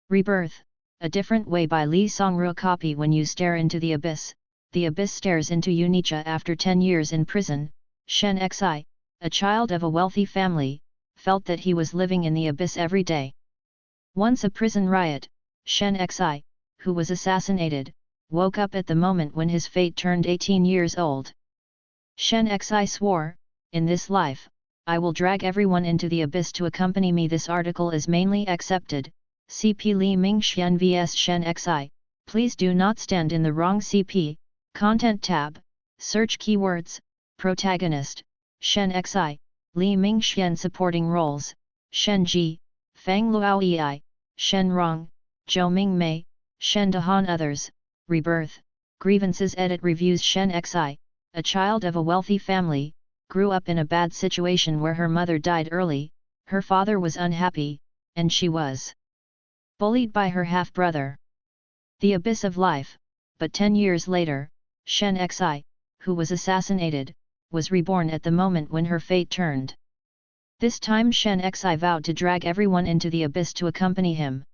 Rebirth, A Different Way by Lee Songru. Copy. When you stare into the abyss stares into you. Nietzsche. After 10 years in prison, Shen Xi, a child of a wealthy family, felt that he was living in the abyss every day. Once a prison riot, Shen Xi, who was assassinated, woke up at the moment when his fate turned 18 years old. Shen Xi swore, "In this life, I will drag everyone into the abyss to accompany me." This article is mainly accepted. CP Li Mingxian vs Shen Xi. Please do not stand in the wrong CP. Content tab. Search keywords. Protagonist, Shen Xi. Li Mingxian. Supporting roles, Shen Ji, Fang Luoyi, Shen Rong, Zhou Mingmei, Shen Dehan. Others. Rebirth, Grievances. Edit Reviews. Shen Xi, a child of a wealthy family, grew up in a bad situation where her mother died early, her father was unhappy, and she was bullied by her half-brother. The abyss of life. But 10 years later, Shen Xi, who was assassinated, was reborn at the moment when her fate turned. This time Shen Xi vowed to drag everyone into the abyss to accompany him.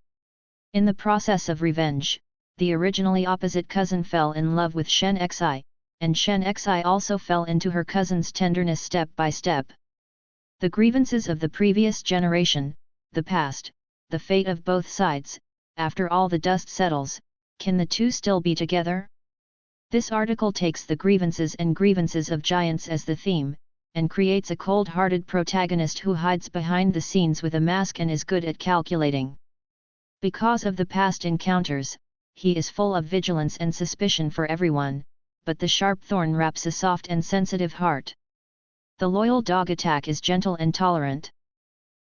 In the process of revenge, the originally opposite cousin fell in love with Shen Xi, and Shen Xi also fell into her cousin's tenderness step by step. The grievances of the previous generation, the past, the fate of both sides. After all the dust settles, can the two still be together? This article takes the grievances of giants as the theme, and creates a cold-hearted protagonist who hides behind the scenes with a mask and is good at calculating. Because of the past encounters, he is full of vigilance and suspicion for everyone, but the sharp thorn wraps a soft and sensitive heart. The loyal dog attack is gentle and tolerant.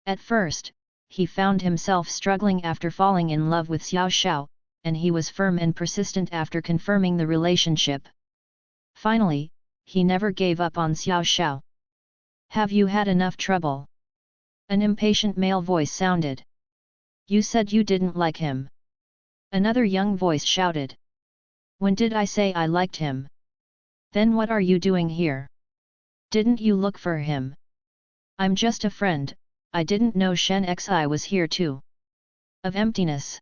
At first, he found himself struggling after falling in love with Xiao Xiao, and he was firm and persistent after confirming the relationship. Finally, he never gave up on Xiao Xiao. "Have you had enough trouble?" An impatient male voice sounded. "You said you didn't like him." Another young voice shouted. "When did I say I liked him? Then what are you doing here? Didn't you look for him?" "I'm just a friend, I didn't know Shen Xi was here too." Of emptiness.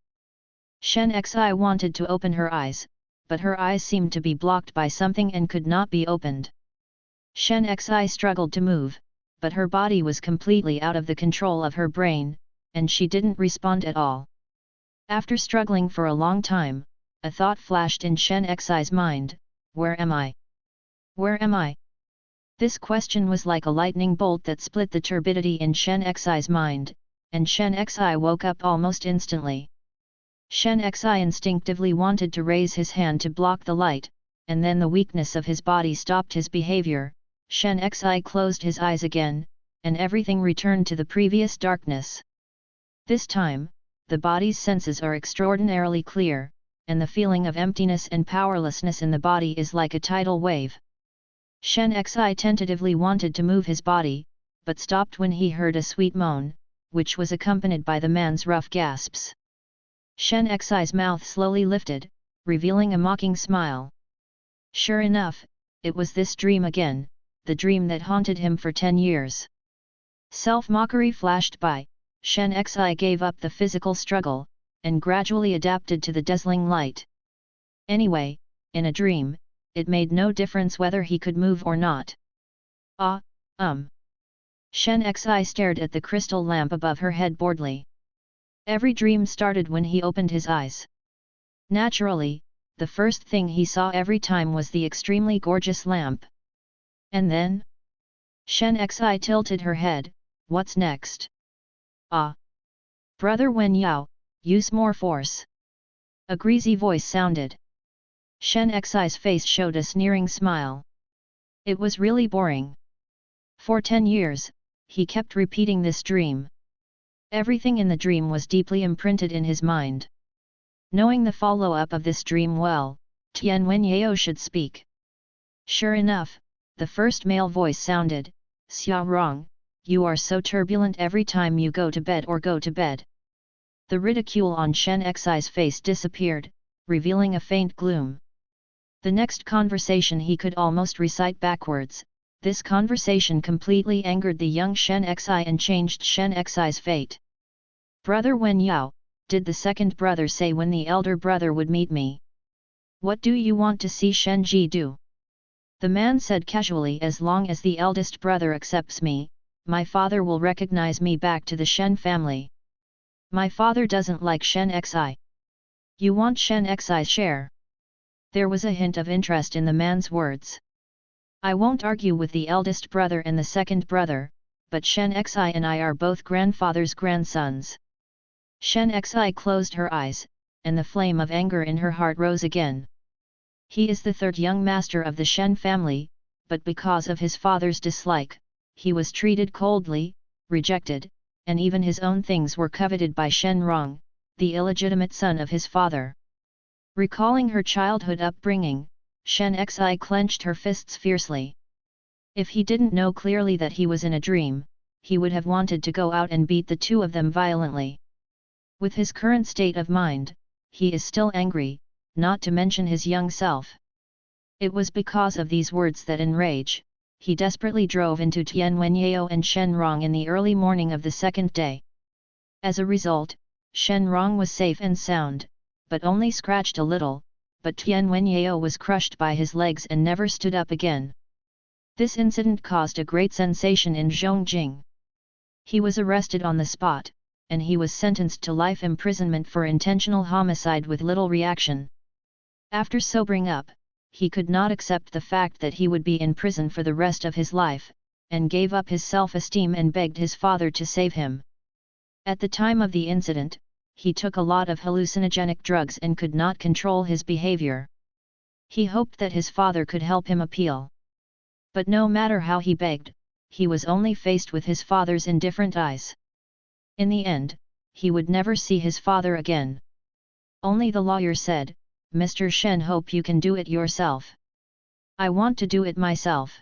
Shen Xi wanted to open her eyes, but her eyes seemed to be blocked by something and could not be opened. Shen Xi struggled to move, but her body was completely out of the control of her brain, and she didn't respond at all. After struggling for a long time, a thought flashed in Shen Xi's mind: "Where am I? Where am I?" This question was like a lightning bolt that split the turbidity in Shen Xi's mind, and Shen Xi woke up almost instantly. Shen Xi instinctively wanted to raise his hand to block the light, and then the weakness of his body stopped his behavior. Shen Xi closed his eyes again, and everything returned to the previous darkness. This time, the body's senses are extraordinarily clear, and the feeling of emptiness and powerlessness in the body is like a tidal wave. Shen Xi tentatively wanted to move his body, but stopped when he heard a sweet moan, which was accompanied by the man's rough gasps. Shen Xi's mouth slowly lifted, revealing a mocking smile. Sure enough, it was this dream again, the dream that haunted him for 10 years. Self-mockery flashed by. Shen Xi gave up the physical struggle, and gradually adapted to the dazzling light. Anyway, in a dream, it made no difference whether he could move or not. Shen Xi stared at the crystal lamp above her head boredly. Every dream started when he opened his eyes. Naturally, the first thing he saw every time was the extremely gorgeous lamp. And then? Shen Xi tilted her head. What's next? Brother Wen Yao, use more force. A greasy voice sounded. Shen Xi's face showed a sneering smile. It was really boring. For 10 years, he kept repeating this dream. Everything in the dream was deeply imprinted in his mind. Knowing the follow-up of this dream well, Tian Wenyao should speak. Sure enough, the first male voice sounded. Xia Rong, you are so turbulent every time you go to bed or go to bed. The ridicule on Shen Xi's face disappeared, revealing a faint gloom. The next conversation he could almost recite backwards. This conversation completely angered the young Shen Xi and changed Shen Xi's fate. Brother Wen Yao, did the second brother say when the elder brother would meet me. What do you want to see Shenji do? The man said casually, as long as the eldest brother accepts me, my father will recognize me back to the Shen family. My father doesn't like Shen Xi. You want Shen Xi's share? There was a hint of interest in the man's words. I won't argue with the eldest brother and the second brother, but Shen Xi and I are both grandfather's grandsons. Shen Xi closed her eyes, and the flame of anger in her heart rose again. He is the third young master of the Shen family, but because of his father's dislike, he was treated coldly, rejected, and even his own things were coveted by Shen Rong, the illegitimate son of his father. Recalling her childhood upbringing, Shen Xi clenched her fists fiercely. If he didn't know clearly that he was in a dream, he would have wanted to go out and beat the two of them violently. With his current state of mind, he is still angry, not to mention his young self. It was because of these words that in rage, he desperately drove into Tian Wenyao and Shen Rong in the early morning of the second day. As a result, Shen Rong was safe and sound, but only scratched a little, but Tian Wenyao was crushed by his legs and never stood up again. This incident caused a great sensation in Zhongjing. He was arrested on the spot, and he was sentenced to life imprisonment for intentional homicide with little reaction. After sobering up, he could not accept the fact that he would be in prison for the rest of his life, and gave up his self-esteem and begged his father to save him. At the time of the incident, he took a lot of hallucinogenic drugs and could not control his behavior. He hoped that his father could help him appeal. But no matter how he begged, he was only faced with his father's indifferent eyes. In the end, he would never see his father again. Only the lawyer said, "Mr. Shen, hope you can do it yourself." "I want to do it myself."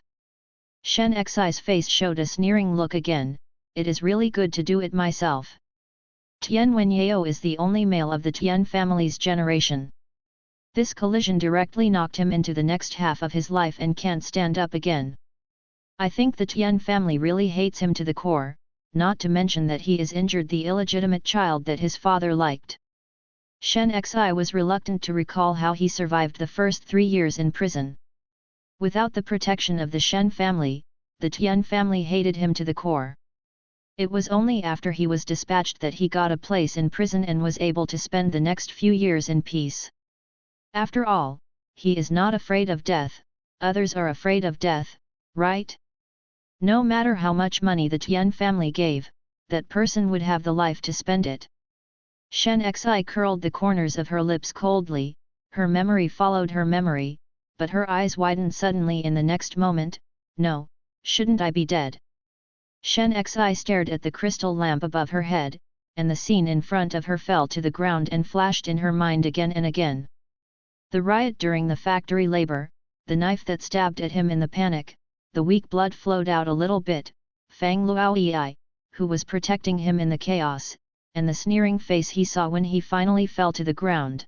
Shen Xi's face showed a sneering look again. "It is really good to do it myself. Tian Wenyao is the only male of the Tian family's generation. This collision directly knocked him into the next half of his life and can't stand up again. I think the Tian family really hates him to the core, not to mention that he is injured the illegitimate child that his father liked." Shen Xi was reluctant to recall how he survived the first 3 years in prison. Without the protection of the Shen family, the Tian family hated him to the core. It was only after he was dispatched that he got a place in prison and was able to spend the next few years in peace. After all, he is not afraid of death, others are afraid of death, right? No matter how much money the Tian family gave, that person would have the life to spend it. Shen Xi curled the corners of her lips coldly, her memory followed her memory, but her eyes widened suddenly in the next moment. "No, shouldn't I be dead?" Shen Xi stared at the crystal lamp above her head, and the scene in front of her fell to the ground and flashed in her mind again and again. The riot during the factory labor, the knife that stabbed at him in the panic, the weak blood flowed out a little bit, Fang Luoyi, who was protecting him in the chaos, and the sneering face he saw when he finally fell to the ground.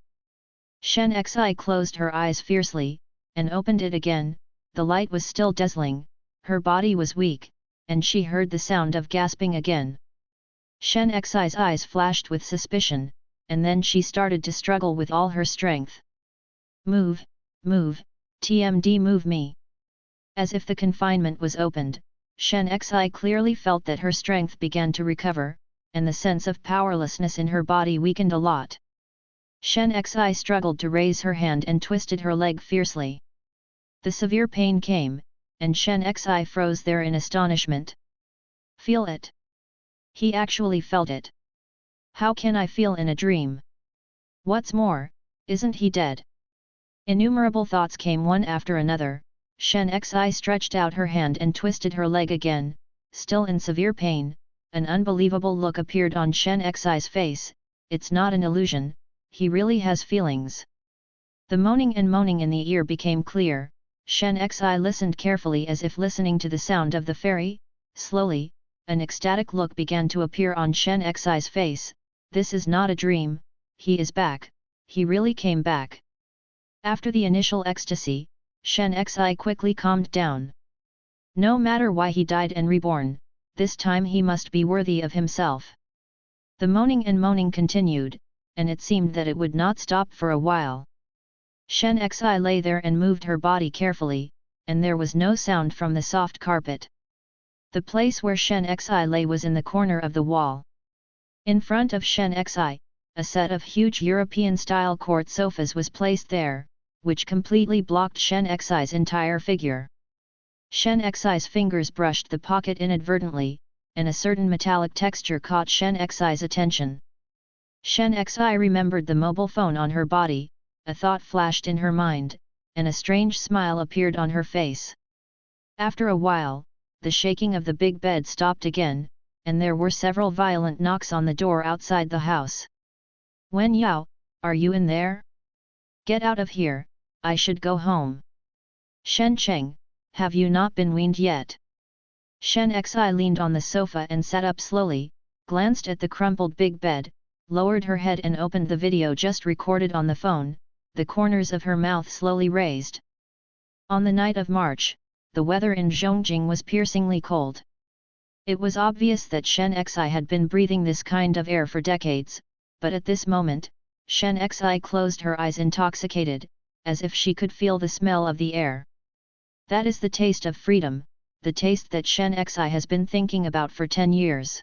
Shen Xi closed her eyes fiercely, and opened it again. The light was still dazzling, her body was weak, and she heard the sound of gasping again. Shen Xi's eyes flashed with suspicion, and then she started to struggle with all her strength. "Move, move, TMD, move me." As if the confinement was opened, Shen Xi clearly felt that her strength began to recover, and the sense of powerlessness in her body weakened a lot. Shen Xi struggled to raise her hand and twisted her leg fiercely. The severe pain came, and Shen Xi froze there in astonishment. "Feel it." He actually felt it. "How can I feel in a dream? What's more, isn't he dead?" Innumerable thoughts came one after another. Shen Xi stretched out her hand and twisted her leg again, still in severe pain. An unbelievable look appeared on Shen Xi's face. It's not an illusion, he really has feelings. The moaning and moaning in the ear became clear. Shen Xi listened carefully as if listening to the sound of the fairy. Slowly, an ecstatic look began to appear on Shen Xi's face. This is not a dream, he is back, he really came back. After the initial ecstasy, Shen Xi quickly calmed down. No matter why he died and reborn, this time he must be worthy of himself. The moaning and moaning continued, and it seemed that it would not stop for a while. Shen Xi lay there and moved her body carefully, and there was no sound from the soft carpet. The place where Shen Xi lay was in the corner of the wall. In front of Shen Xi, a set of huge European-style court sofas was placed there, which completely blocked Shen Xi's entire figure. Shen Xi's fingers brushed the pocket inadvertently, and a certain metallic texture caught Shen Xi's attention. Shen Xi remembered the mobile phone on her body, a thought flashed in her mind, and a strange smile appeared on her face. After a while, the shaking of the big bed stopped again, and there were several violent knocks on the door outside the house. "Wen Yao, are you in there? Get out of here, I should go home." "Shen Cheng, have you not been weaned yet?" Shen Xi leaned on the sofa and sat up slowly, glanced at the crumpled big bed, lowered her head and opened the video just recorded on the phone, the corners of her mouth slowly raised. On the night of March, the weather in Zhongjing was piercingly cold. It was obvious that Shen Xi had been breathing this kind of air for decades, but at this moment, Shen Xi closed her eyes intoxicated, as if she could feel the smell of the air. That is the taste of freedom, the taste that Shen Xi has been thinking about for 10 years.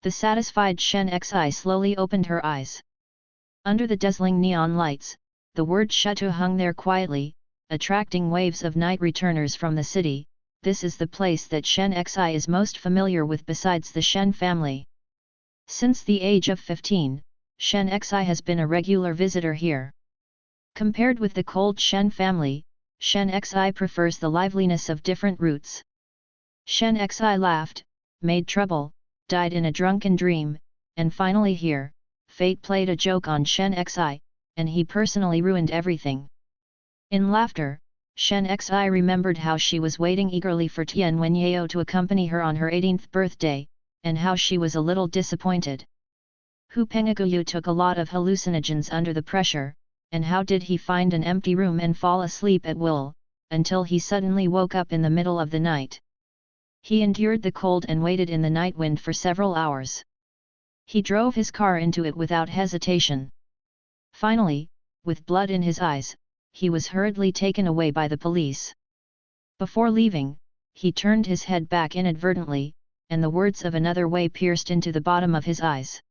The satisfied Shen Xi slowly opened her eyes. Under the dazzling neon lights, the word Shutu hung there quietly, attracting waves of night returners from the city. This is the place that Shen Xi is most familiar with besides the Shen family. Since the age of 15, Shen Xi has been a regular visitor here. Compared with the cold Shen family, Shen Xi prefers the liveliness of different roots. Shen Xi laughed, made trouble, died in a drunken dream, and finally here, fate played a joke on Shen Xi, and he personally ruined everything. In laughter, Shen Xi remembered how she was waiting eagerly for Tian Wenyao to accompany her on her 18th birthday, and how she was a little disappointed. Hu Pengaguyu took a lot of hallucinogens under the pressure, and how did he find an empty room and fall asleep at will, until he suddenly woke up in the middle of the night. He endured the cold and waited in the night wind for several hours. He drove his car into it without hesitation. Finally, with blood in his eyes, he was hurriedly taken away by the police. Before leaving, he turned his head back inadvertently, and the words of another way pierced into the bottom of his eyes.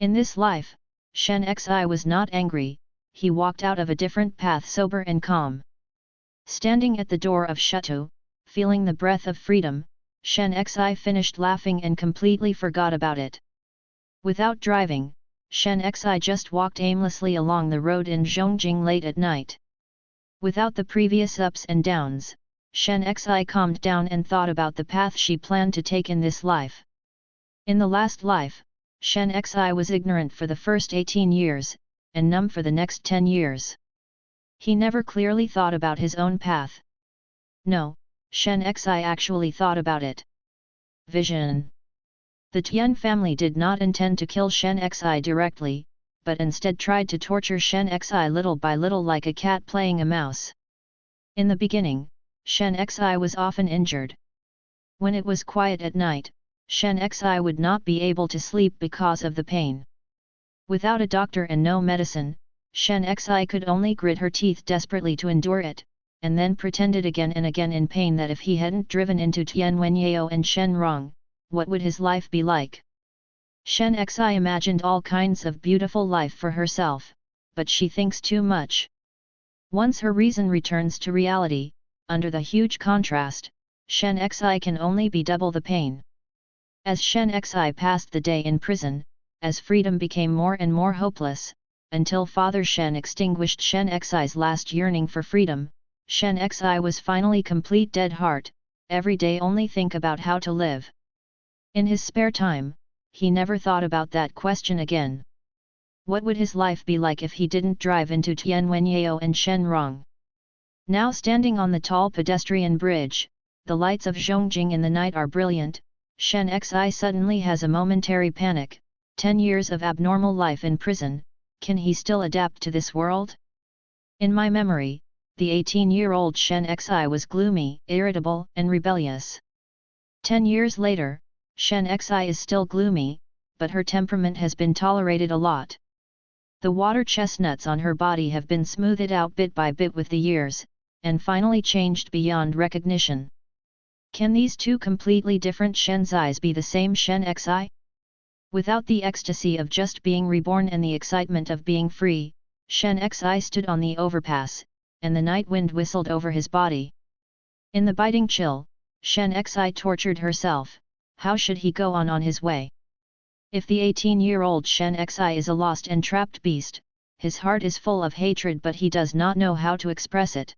In this life, Shen Xi was not angry, he walked out of a different path sober and calm. Standing at the door of Shutu, feeling the breath of freedom, Shen Xi finished laughing and completely forgot about it. Without driving, Shen Xi just walked aimlessly along the road in Zhongjing late at night. Without the previous ups and downs, Shen Xi calmed down and thought about the path she planned to take in this life. In the last life, Shen Xi was ignorant for the first 18 years, and numb for the next 10 years. He never clearly thought about his own path. No, Shen Xi actually thought about it. Vision. The Tian family did not intend to kill Shen Xi directly, but instead tried to torture Shen Xi little by little like a cat playing a mouse. In the beginning, Shen Xi was often injured. When it was quiet at night, Shen Xi would not be able to sleep because of the pain. Without a doctor and no medicine, Shen Xi could only grit her teeth desperately to endure it, and then pretended again and again in pain that if he hadn't driven into Tian Wenyao and Shen Rong, what would his life be like? Shen Xi imagined all kinds of beautiful life for herself, but she thinks too much. Once her reason returns to reality, under the huge contrast, Shen Xi can only be double the pain. As Shen Xi passed the day in prison, as freedom became more and more hopeless, until Father Shen extinguished Shen Xi's last yearning for freedom, Shen Xi was finally complete dead heart, every day only think about how to live. In his spare time, he never thought about that question again. What would his life be like if he didn't drive into Tian Wenyao and Shen Rong? Now standing on the tall pedestrian bridge, the lights of Zhongjing in the night are brilliant, Shen Xi suddenly has a momentary panic. 10 years of abnormal life in prison, can he still adapt to this world? In my memory, the 18-year-old Shen Xi was gloomy, irritable, and rebellious. 10 years later, Shen Xi is still gloomy, but her temperament has been tolerated a lot. The water chestnuts on her body have been smoothed out bit by bit with the years, and finally changed beyond recognition. Can these two completely different Shenzais be the same Shen Xi? Without the ecstasy of just being reborn and the excitement of being free, Shen Xi stood on the overpass, and the night wind whistled over his body. In the biting chill, Shen Xi tortured herself. How should he go on his way? If the 18-year-old Shen Xi is a lost and trapped beast, his heart is full of hatred but he does not know how to express it.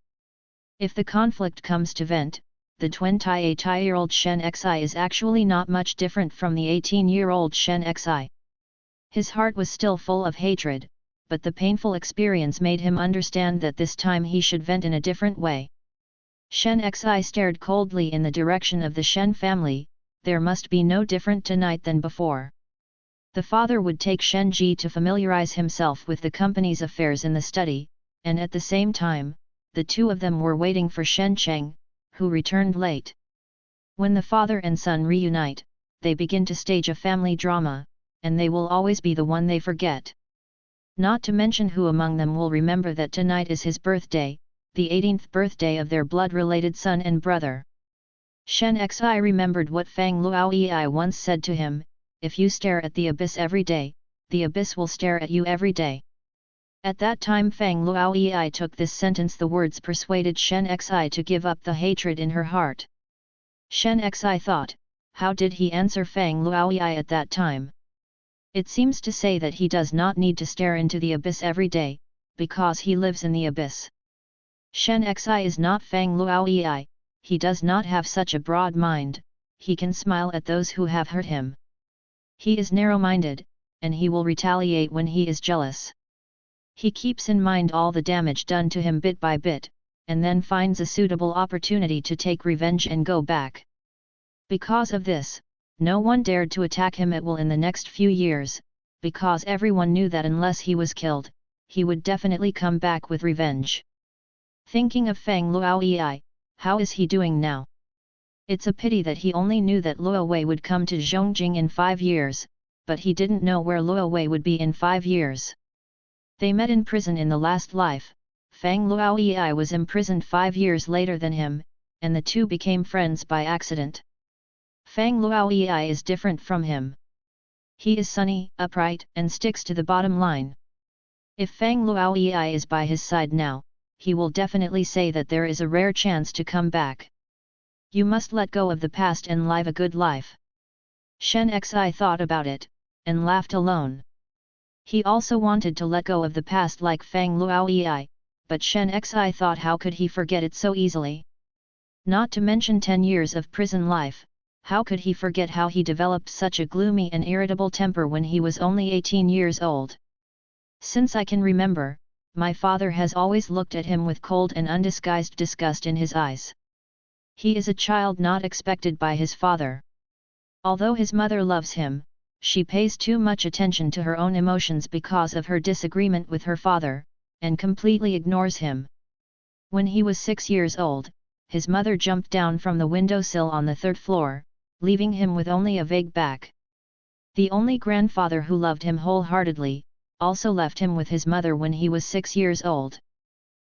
If the conflict comes to vent, the 28-year-old Shen Xi is actually not much different from the 18-year-old Shen Xi. His heart was still full of hatred, but the painful experience made him understand that this time he should vent in a different way. Shen Xi stared coldly in the direction of the Shen family. There must be no different tonight than before. The father would take Shen Ji to familiarize himself with the company's affairs in the study, and at the same time, the two of them were waiting for Shen Cheng, who returned late. When the father and son reunite, they begin to stage a family drama, and they will always be the one they forget. Not to mention who among them will remember that tonight is his birthday, the 18th birthday of their blood-related son and brother. Shen Xi remembered what Fang Luoyi once said to him, "If you stare at the abyss every day, the abyss will stare at you every day." At that time Fang Luoyi took this sentence. The words persuaded Shen Xi to give up the hatred in her heart. Shen Xi thought, how did he answer Fang Luoyi at that time? It seems to say that he does not need to stare into the abyss every day, because he lives in the abyss. Shen Xi is not Fang Luoyi, he does not have such a broad mind, he can smile at those who have hurt him. He is narrow-minded, and he will retaliate when he is jealous. He keeps in mind all the damage done to him bit by bit, and then finds a suitable opportunity to take revenge and go back. Because of this, no one dared to attack him at will in the next few years, because everyone knew that unless he was killed, he would definitely come back with revenge. Thinking of Fang Luoyi, how is he doing now? It's a pity that he only knew that Luo Wei would come to Zhongjing in 5 years, but he didn't know where Luo Wei would be in 5 years. They met in prison in the last life. Fang Luoyi was imprisoned 5 years later than him, and the two became friends by accident. Fang Luoyi is different from him. He is sunny, upright, and sticks to the bottom line. If Fang Luoyi is by his side now, he will definitely say that there is a rare chance to come back. You must let go of the past and live a good life. Shen Xi thought about it, and laughed alone. He also wanted to let go of the past like Fang Luoyi, but Shen Xi thought how could he forget it so easily? Not to mention 10 years of prison life, how could he forget how he developed such a gloomy and irritable temper when he was only 18 years old? Since I can remember, my father has always looked at him with cold and undisguised disgust in his eyes. He is a child not expected by his father. Although his mother loves him, she pays too much attention to her own emotions because of her disagreement with her father, and completely ignores him. When he was 6 years old, his mother jumped down from the windowsill on the 3rd floor, leaving him with only a vague back. The only grandfather who loved him wholeheartedly, also left him with his mother when he was 6 years old.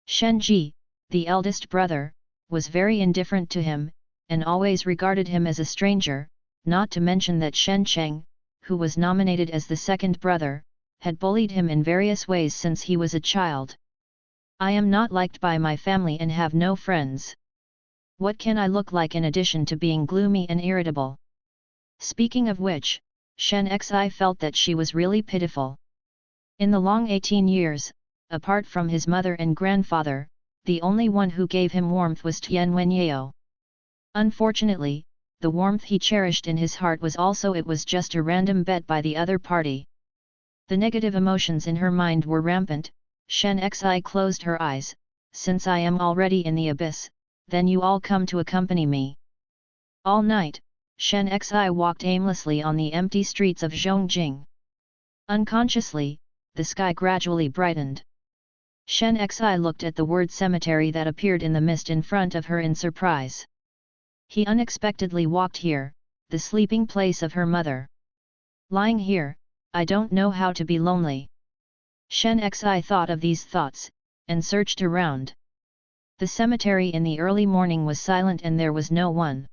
Shen Ji, the eldest brother, was very indifferent to him, and always regarded him as a stranger, not to mention that Shen Cheng, who was nominated as the second brother, had bullied him in various ways since he was a child. I am not liked by my family and have no friends. What can I look like in addition to being gloomy and irritable? Speaking of which, Shen Xi felt that she was really pitiful. In the long 18 years, apart from his mother and grandfather, the only one who gave him warmth was Tian Wenyao. Unfortunately, the warmth he cherished in his heart was just a random bet by the other party. The negative emotions in her mind were rampant. Shen Xi closed her eyes. Since I am already in the abyss, then you all come to accompany me. All night, Shen Xi walked aimlessly on the empty streets of Zhongjing. Unconsciously, the sky gradually brightened. Shen Xi looked at the word cemetery that appeared in the mist in front of her in surprise. He unexpectedly walked here, the sleeping place of her mother. Lying here, I don't know how to be lonely. Shen Xi thought of these thoughts, and searched around. The cemetery in the early morning was silent and there was no one.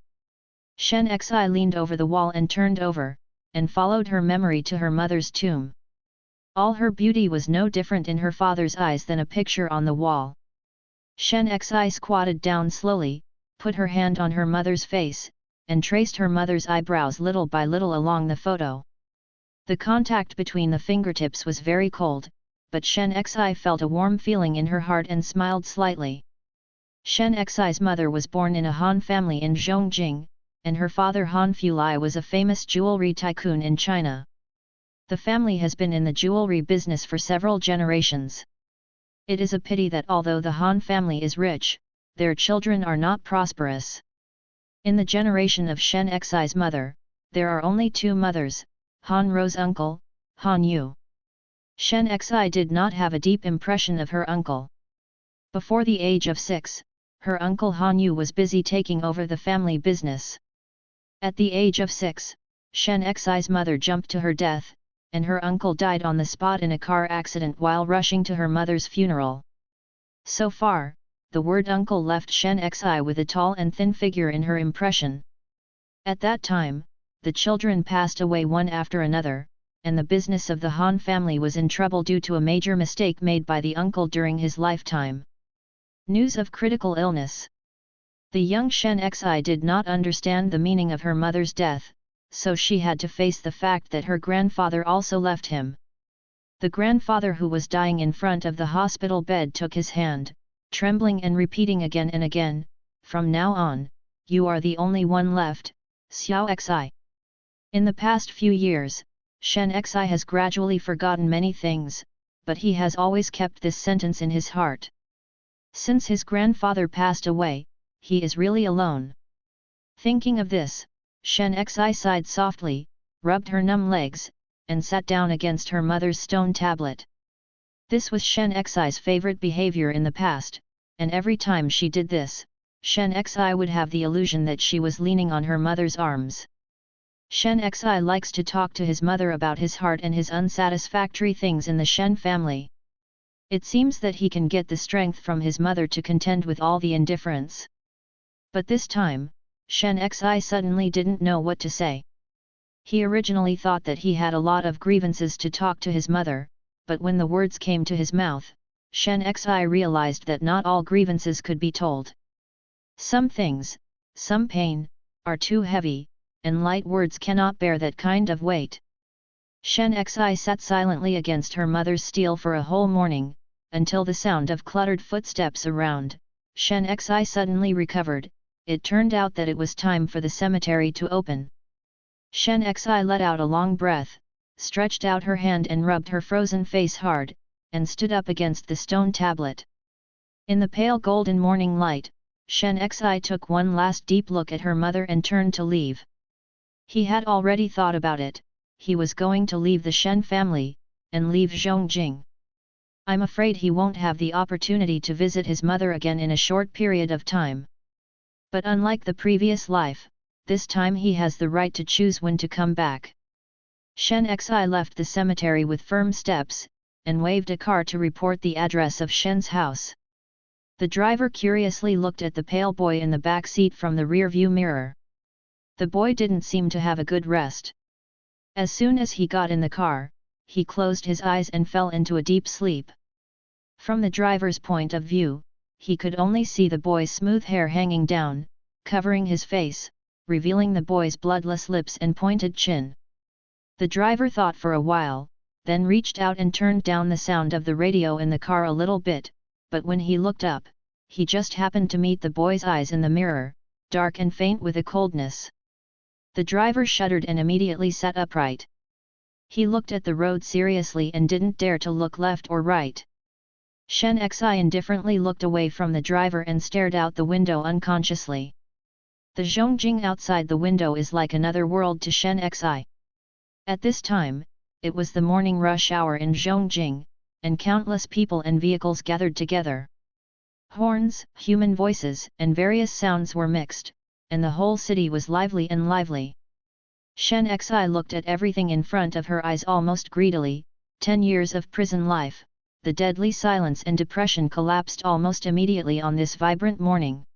Shen Xi leaned over the wall and turned over, and followed her memory to her mother's tomb. All her beauty was no different in her father's eyes than a picture on the wall. Shen Xi squatted down slowly, put her hand on her mother's face, and traced her mother's eyebrows little by little along the photo. The contact between the fingertips was very cold, but Shen Xi felt a warm feeling in her heart and smiled slightly. Shen Xi's mother was born in a Han family in Zhongjing, and her father Han Fulai was a famous jewelry tycoon in China. The family has been in the jewelry business for several generations. It is a pity that although the Han family is rich, their children are not prosperous. In the generation of Shen Xi's mother, there are only two mothers, Han Ro's uncle, Han Yu. Shen Xi did not have a deep impression of her uncle. Before the age of 6, her uncle Han Yu was busy taking over the family business. At the age of 6, Shen Xi's mother jumped to her death, and her uncle died on the spot in a car accident while rushing to her mother's funeral. So far, the word uncle left Shen Xi with a tall and thin figure in her impression. At that time, the children passed away one after another, and the business of the Han family was in trouble due to a major mistake made by the uncle during his lifetime. News of critical illness. The young Shen Xi did not understand the meaning of her mother's death, so she had to face the fact that her grandfather also left him. The grandfather who was dying in front of the hospital bed took his hand, trembling and repeating again and again, "From now on, you are the only one left, Xiao Xi." In the past few years, Shen Xi has gradually forgotten many things, but he has always kept this sentence in his heart. Since his grandfather passed away, he is really alone. Thinking of this, Shen Xi sighed softly, rubbed her numb legs, and sat down against her mother's stone tablet. This was Shen Xi's favorite behavior in the past, and every time she did this, Shen Xi would have the illusion that she was leaning on her mother's arms. Shen Xi likes to talk to his mother about his heart and his unsatisfactory things in the Shen family. It seems that he can get the strength from his mother to contend with all the indifference. But this time, Shen Xi suddenly didn't know what to say. He originally thought that he had a lot of grievances to talk to his mother, but when the words came to his mouth, Shen Xi realized that not all grievances could be told. Some things, some pain, are too heavy, and light words cannot bear that kind of weight. Shen Xi sat silently against her mother's steel for a whole morning, until the sound of cluttered footsteps around, Shen Xi suddenly recovered. It turned out that it was time for the cemetery to open. Shen Xi let out a long breath, stretched out her hand and rubbed her frozen face hard, and stood up against the stone tablet. In the pale golden morning light, Shen Xi took one last deep look at her mother and turned to leave. He had already thought about it. He was going to leave the Shen family, and leave Zhongjing. I'm afraid he won't have the opportunity to visit his mother again in a short period of time. But unlike the previous life, this time he has the right to choose when to come back. Shen Xi left the cemetery with firm steps, and waved a car to report the address of Shen's house. The driver curiously looked at the pale boy in the back seat from the rear-view mirror. The boy didn't seem to have a good rest. As soon as he got in the car, he closed his eyes and fell into a deep sleep. From the driver's point of view, he could only see the boy's smooth hair hanging down, covering his face, revealing the boy's bloodless lips and pointed chin. The driver thought for a while, then reached out and turned down the sound of the radio in the car a little bit, but when he looked up, he just happened to meet the boy's eyes in the mirror, dark and faint with a coldness. The driver shuddered and immediately sat upright. He looked at the road seriously and didn't dare to look left or right. Shen Xi indifferently looked away from the driver and stared out the window unconsciously. The Zhongjing outside the window is like another world to Shen Xi. At this time, it was the morning rush hour in Zhongjing, and countless people and vehicles gathered together. Horns, human voices, and various sounds were mixed, and the whole city was lively and lively. Shen Xi looked at everything in front of her eyes almost greedily. 10 years of prison life, the deadly silence and depression collapsed almost immediately on this vibrant morning.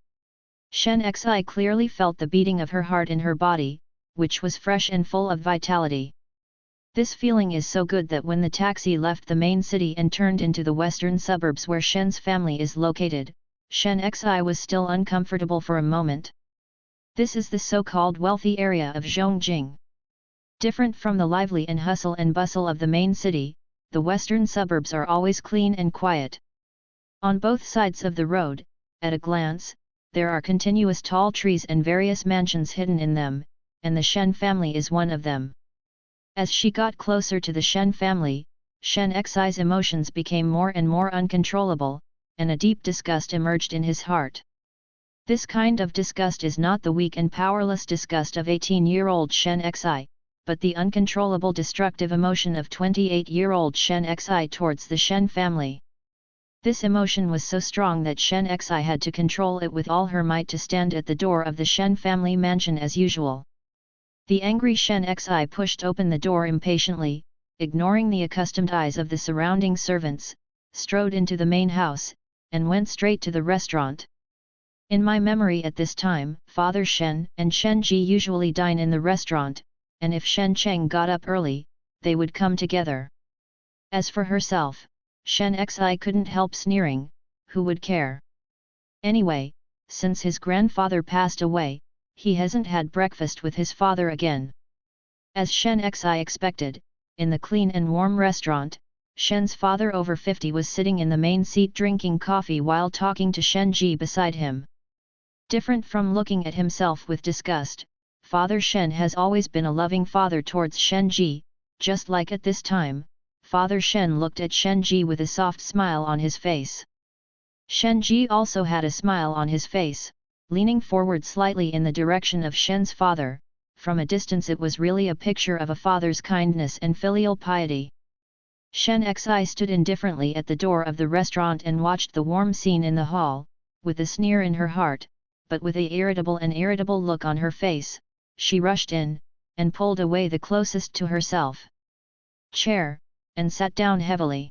Shen Xi clearly felt the beating of her heart in her body, which was fresh and full of vitality. This feeling is so good that when the taxi left the main city and turned into the western suburbs where Shen's family is located, Shen Xi was still uncomfortable for a moment. This is the so-called wealthy area of Zhongjing. Different from the lively and hustle and bustle of the main city, the western suburbs are always clean and quiet. On both sides of the road, at a glance, there are continuous tall trees and various mansions hidden in them, and the Shen family is one of them. As she got closer to the Shen family, Shen Xi's emotions became more and more uncontrollable, and a deep disgust emerged in his heart. This kind of disgust is not the weak and powerless disgust of 18-year-old Shen Xi, but the uncontrollable destructive emotion of 28-year-old Shen Xi towards the Shen family. This emotion was so strong that Shen Xi had to control it with all her might to stand at the door of the Shen family mansion as usual. The angry Shen Xi pushed open the door impatiently, ignoring the accustomed eyes of the surrounding servants, strode into the main house, and went straight to the restaurant. In my memory at this time, Father Shen and Shen Ji usually dine in the restaurant, and if Shen Cheng got up early, they would come together. As for herself, Shen Xi couldn't help sneering, who would care? Anyway, since his grandfather passed away, he hasn't had breakfast with his father again. As Shen Xi expected, in the clean and warm restaurant, Shen's father over 50 was sitting in the main seat drinking coffee while talking to Shen Ji beside him. Different from looking at himself with disgust, Father Shen has always been a loving father towards Shen Ji, just like at this time, Father Shen looked at Shen Ji with a soft smile on his face. Shen Ji also had a smile on his face, leaning forward slightly in the direction of Shen's father. From a distance it was really a picture of a father's kindness and filial piety. Shen Xi stood indifferently at the door of the restaurant and watched the warm scene in the hall, with a sneer in her heart, but with an irritable look on her face. She rushed in, and pulled away the closest to herself chair, and sat down heavily.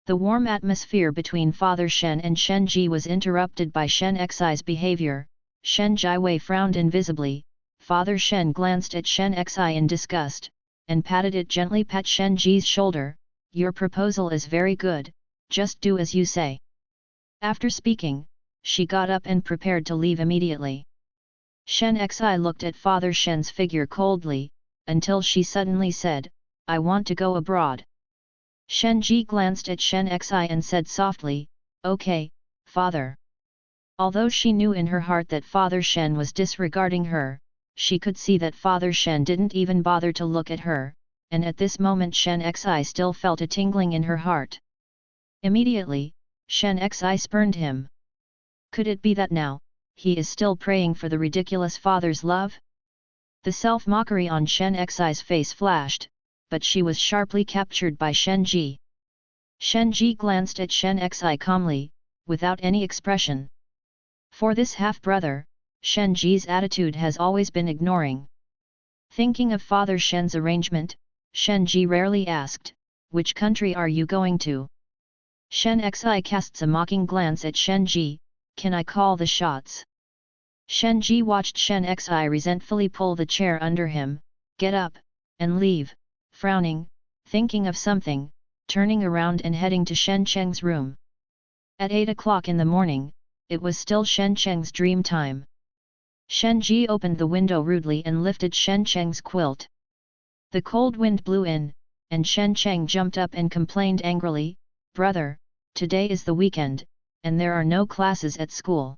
The warm atmosphere between Father Shen and Shen Ji was interrupted by Shen Xi's behavior. Shen Jiwei frowned invisibly. Father Shen glanced at Shen Xi in disgust, and gently pat Shen Ji's shoulder. Your proposal is very good, just do as you say. After speaking, she got up and prepared to leave immediately. Shen Xi looked at Father Shen's figure coldly, until she suddenly said, I want to go abroad. Shen Ji glanced at Shen Xi and said softly, Okay, father. Although she knew in her heart that Father Shen was disregarding her, she could see that Father Shen didn't even bother to look at her, and at this moment Shen Xi still felt a tingling in her heart. Immediately, Shen Xi spurned him. Could it be that now, he is still praying for the ridiculous father's love? The self-mockery on Shen Xi's face flashed, but she was sharply captured by Shen Ji. Shen Ji glanced at Shen Xi calmly, without any expression. For this half-brother, Shen Ji's attitude has always been ignoring. Thinking of Father Shen's arrangement, Shen Ji rarely asked, which country are you going to? Shen Xi casts a mocking glance at Shen Ji, can I call the shots? Shen Ji watched Shen Xi resentfully pull the chair under him, get up, and leave, frowning, thinking of something, turning around and heading to Shen Cheng's room. At 8 o'clock in the morning, it was still Shen Cheng's dream time. Shen Ji opened the window rudely and lifted Shen Cheng's quilt. The cold wind blew in, and Shen Cheng jumped up and complained angrily, Brother, today is the weekend, and there are no classes at school.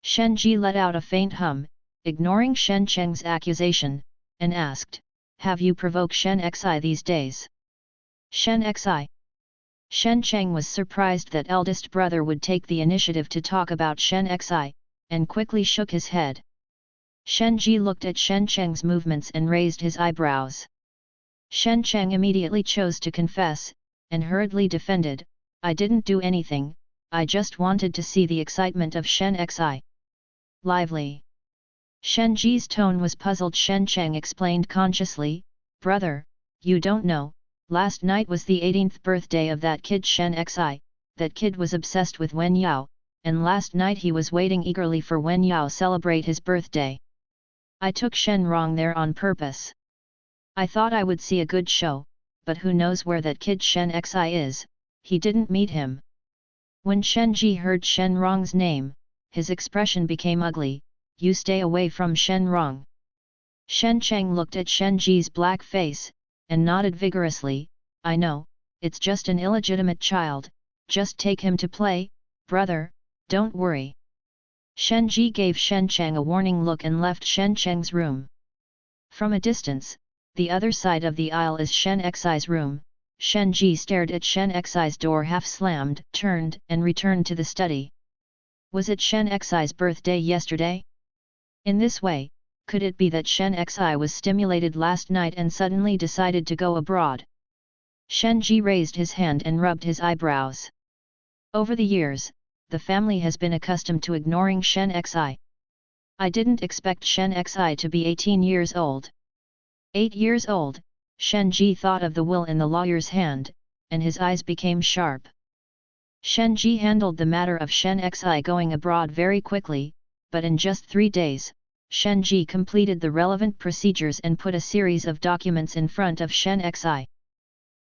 Shen Ji let out a faint hum, ignoring Shen Cheng's accusation, and asked, Have you provoked Shen Xi these days? Shen Xi. Shen Cheng was surprised that eldest brother would take the initiative to talk about Shen Xi, and quickly shook his head. Shen Ji looked at Shen Cheng's movements and raised his eyebrows. Shen Cheng immediately chose to confess, and hurriedly defended, I didn't do anything, I just wanted to see the excitement of Shen Xi. Lively. Shen Ji's tone was puzzled. Shen Cheng explained consciously, Brother, you don't know, Last night was the 18th birthday of that kid Shen Xi, that kid was obsessed with Wen Yao, and last night he was waiting eagerly for Wen Yao celebrate his birthday. I took Shen Rong there on purpose. I thought I would see a good show, but who knows where that kid Shen Xi is, he didn't meet him. When Shen Ji heard Shen Rong's name, his expression became ugly. You stay away from Shen Rong. Shen Cheng looked at Shen Ji's black face, and nodded vigorously, I know, it's just an illegitimate child, just take him to play, brother, don't worry. Shen Ji gave Shen Cheng a warning look and left Shen Cheng's room. From a distance, the other side of the aisle is Shen Xi's room. Shen Ji stared at Shen Xi's door half-slammed, turned and returned to the study. Was it Shen Xi's birthday yesterday? In this way, could it be that Shen Xi was stimulated last night and suddenly decided to go abroad? Shen Ji raised his hand and rubbed his eyebrows. Over the years, the family has been accustomed to ignoring Shen Xi. I didn't expect Shen Xi to be 18 years old. 8 years old, Shen Ji thought of the will in the lawyer's hand, and his eyes became sharp. Shen Ji handled the matter of Shen Xi going abroad very quickly, but in just 3 days, Shen Ji completed the relevant procedures and put a series of documents in front of Shen Xi.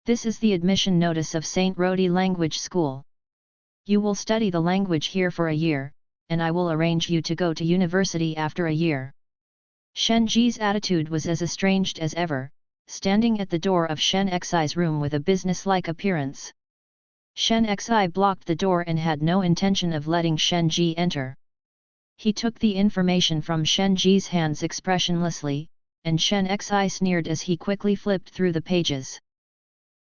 This is the admission notice of St. Rodi Language School. You will study the language here for a year, and I will arrange you to go to university after a year. Shen Ji's attitude was as estranged as ever, standing at the door of Shen Xi's room with a businesslike appearance. Shen Xi blocked the door and had no intention of letting Shen Ji enter. He took the information from Shen Ji's hands expressionlessly, and Shen Xi sneered as he quickly flipped through the pages.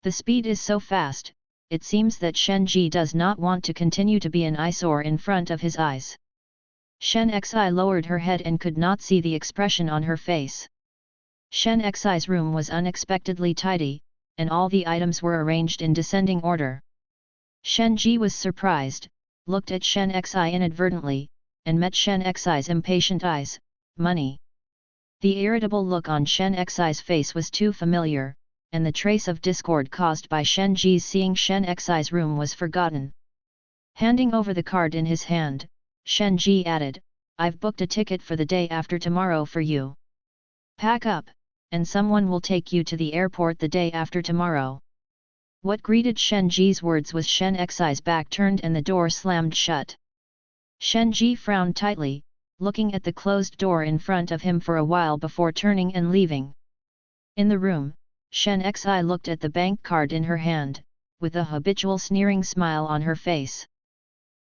The speed is so fast, it seems that Shen Ji does not want to continue to be an eyesore in front of his eyes. Shen Xi lowered her head and could not see the expression on her face. Shen Xi's room was unexpectedly tidy, and all the items were arranged in descending order. Shen Ji was surprised, looked at Shen Xi inadvertently, and met Shen Xi's impatient eyes. Money. The irritable look on Shen Xi's face was too familiar, and the trace of discord caused by Shen Ji's seeing Shen Xi's room was forgotten. Handing over the card in his hand, Shen Ji added, I've booked a ticket for the day after tomorrow for you. Pack up, and someone will take you to the airport the day after tomorrow. What greeted Shen Ji's words was Shen Xi's back turned and the door slammed shut. Shen Ji frowned tightly, looking at the closed door in front of him for a while before turning and leaving. In the room, Shen Xi looked at the bank card in her hand, with a habitual sneering smile on her face.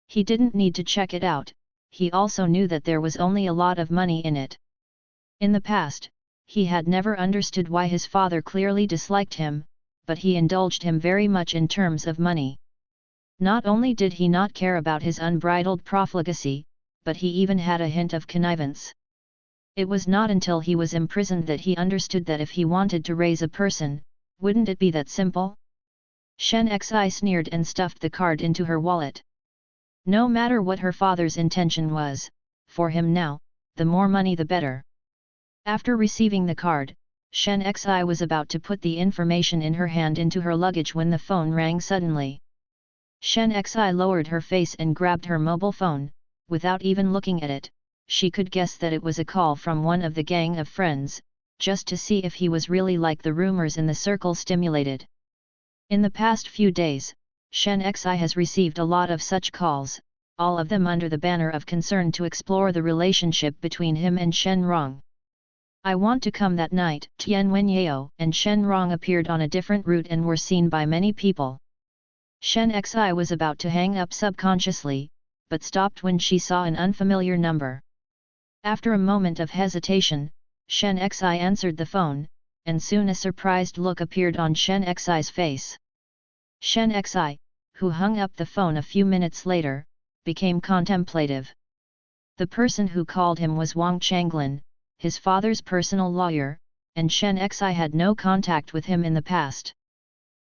He didn't need to check it out, he also knew that there was only a lot of money in it. In the past, he had never understood why his father clearly disliked him, but he indulged him very much in terms of money. Not only did he not care about his unbridled profligacy, but he even had a hint of connivance. It was not until he was imprisoned that he understood that if he wanted to raise a person, wouldn't it be that simple? Shen Xi sneered and stuffed the card into her wallet. No matter what her father's intention was, for him now, the more money the better. After receiving the card, Shen Xi was about to put the information in her hand into her luggage when the phone rang suddenly. Shen Xi lowered her face and grabbed her mobile phone. Without even looking at it, she could guess that it was a call from one of the gang of friends, just to see if he was really like the rumors in the circle stimulated. In the past few days, Shen Xi has received a lot of such calls, all of them under the banner of concern to explore the relationship between him and Shen Rong. I want to come that night. Tian Wenyao and Shen Rong appeared on a different route and were seen by many people. Shen Xi was about to hang up subconsciously, but stopped when she saw an unfamiliar number. After a moment of hesitation, Shen Xi answered the phone, and soon a surprised look appeared on Shen Xi's face. Shen Xi, who hung up the phone a few minutes later, became contemplative. The person who called him was Wang Changlin, his father's personal lawyer, and Shen Xi had no contact with him in the past.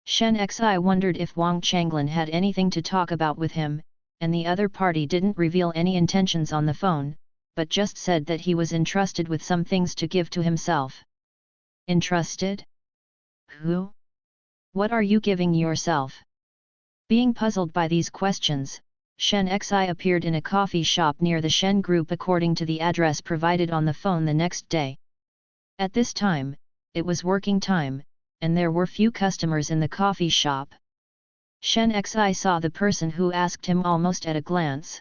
Shen Xi wondered if Wang Changlin had anything to talk about with him, and the other party didn't reveal any intentions on the phone, but just said that he was entrusted with some things to give to himself. Entrusted? Who? What are you giving yourself? Being puzzled by these questions, Shen Xi appeared in a coffee shop near the Shen Group according to the address provided on the phone the next day. At this time, it was working time, and there were few customers in the coffee shop. Shen Xi saw the person who asked him almost at a glance.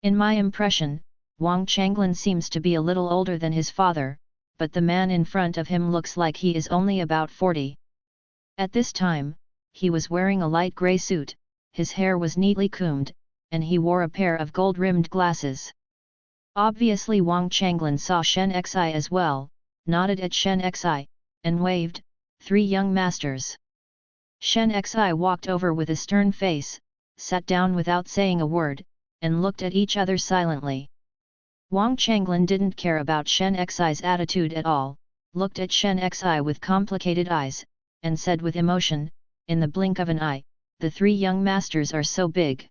In my impression, Wang Changlin seems to be a little older than his father, but the man in front of him looks like he is only about 40. At this time, he was wearing a light grey suit, his hair was neatly combed, and he wore a pair of gold-rimmed glasses. Obviously Wang Changlin saw Shen Xi as well, nodded at Shen Xi, and waved, "3 young masters." Shen Xi walked over with a stern face, sat down without saying a word, and looked at each other silently. Wang Changlin didn't care about Shen Xi's attitude at all, looked at Shen Xi with complicated eyes, and said with emotion, "In the blink of an eye, the 3 young masters are so big."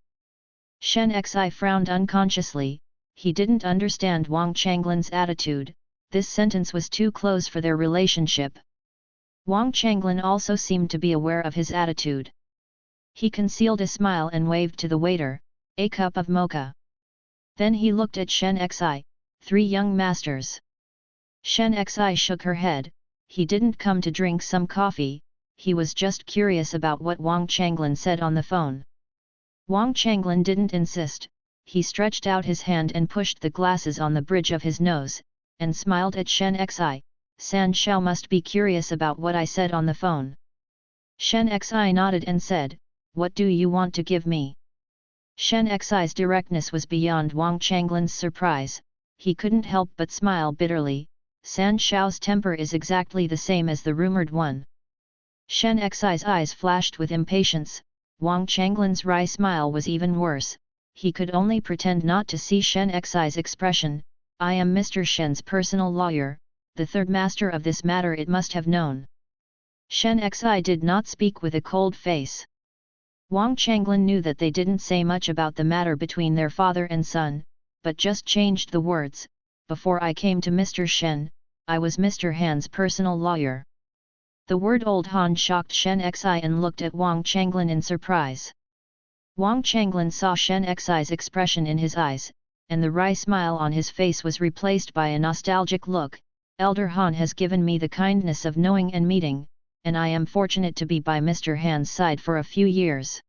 Shen Xi frowned unconsciously, he didn't understand Wang Changlin's attitude, this sentence was too close for their relationship. Wang Changlin also seemed to be aware of his attitude. He concealed a smile and waved to the waiter, "A cup of mocha." Then he looked at Shen Xi, "3 young masters." Shen Xi shook her head, he didn't come to drink some coffee, he was just curious about what Wang Changlin said on the phone. Wang Changlin didn't insist, he stretched out his hand and pushed the glasses on the bridge of his nose, and smiled at Shen Xi, "San Shao must be curious about what I said on the phone." Shen Xi nodded and said, "What do you want to give me?" Shen Xi's directness was beyond Wang Changlin's surprise, he couldn't help but smile bitterly, San Shao's temper is exactly the same as the rumored one. Shen Xi's eyes flashed with impatience, Wang Changlin's wry smile was even worse, he could only pretend not to see Shen Xi's expression, "I am Mr. Shen's personal lawyer, the 3rd master of this matter it must have known." Shen Xi did not speak with a cold face. Wang Changlin knew that they didn't say much about the matter between their father and son, but just changed the words, "Before I came to Mr. Shen, I was Mr. Han's personal lawyer." The word Old Han shocked Shen Xi and looked at Wang Changlin in surprise. Wang Changlin saw Shen Xi's expression in his eyes, and the wry smile on his face was replaced by a nostalgic look, "Elder Han has given me the kindness of knowing and meeting, and I am fortunate to be by Mr. Han's side for a few years."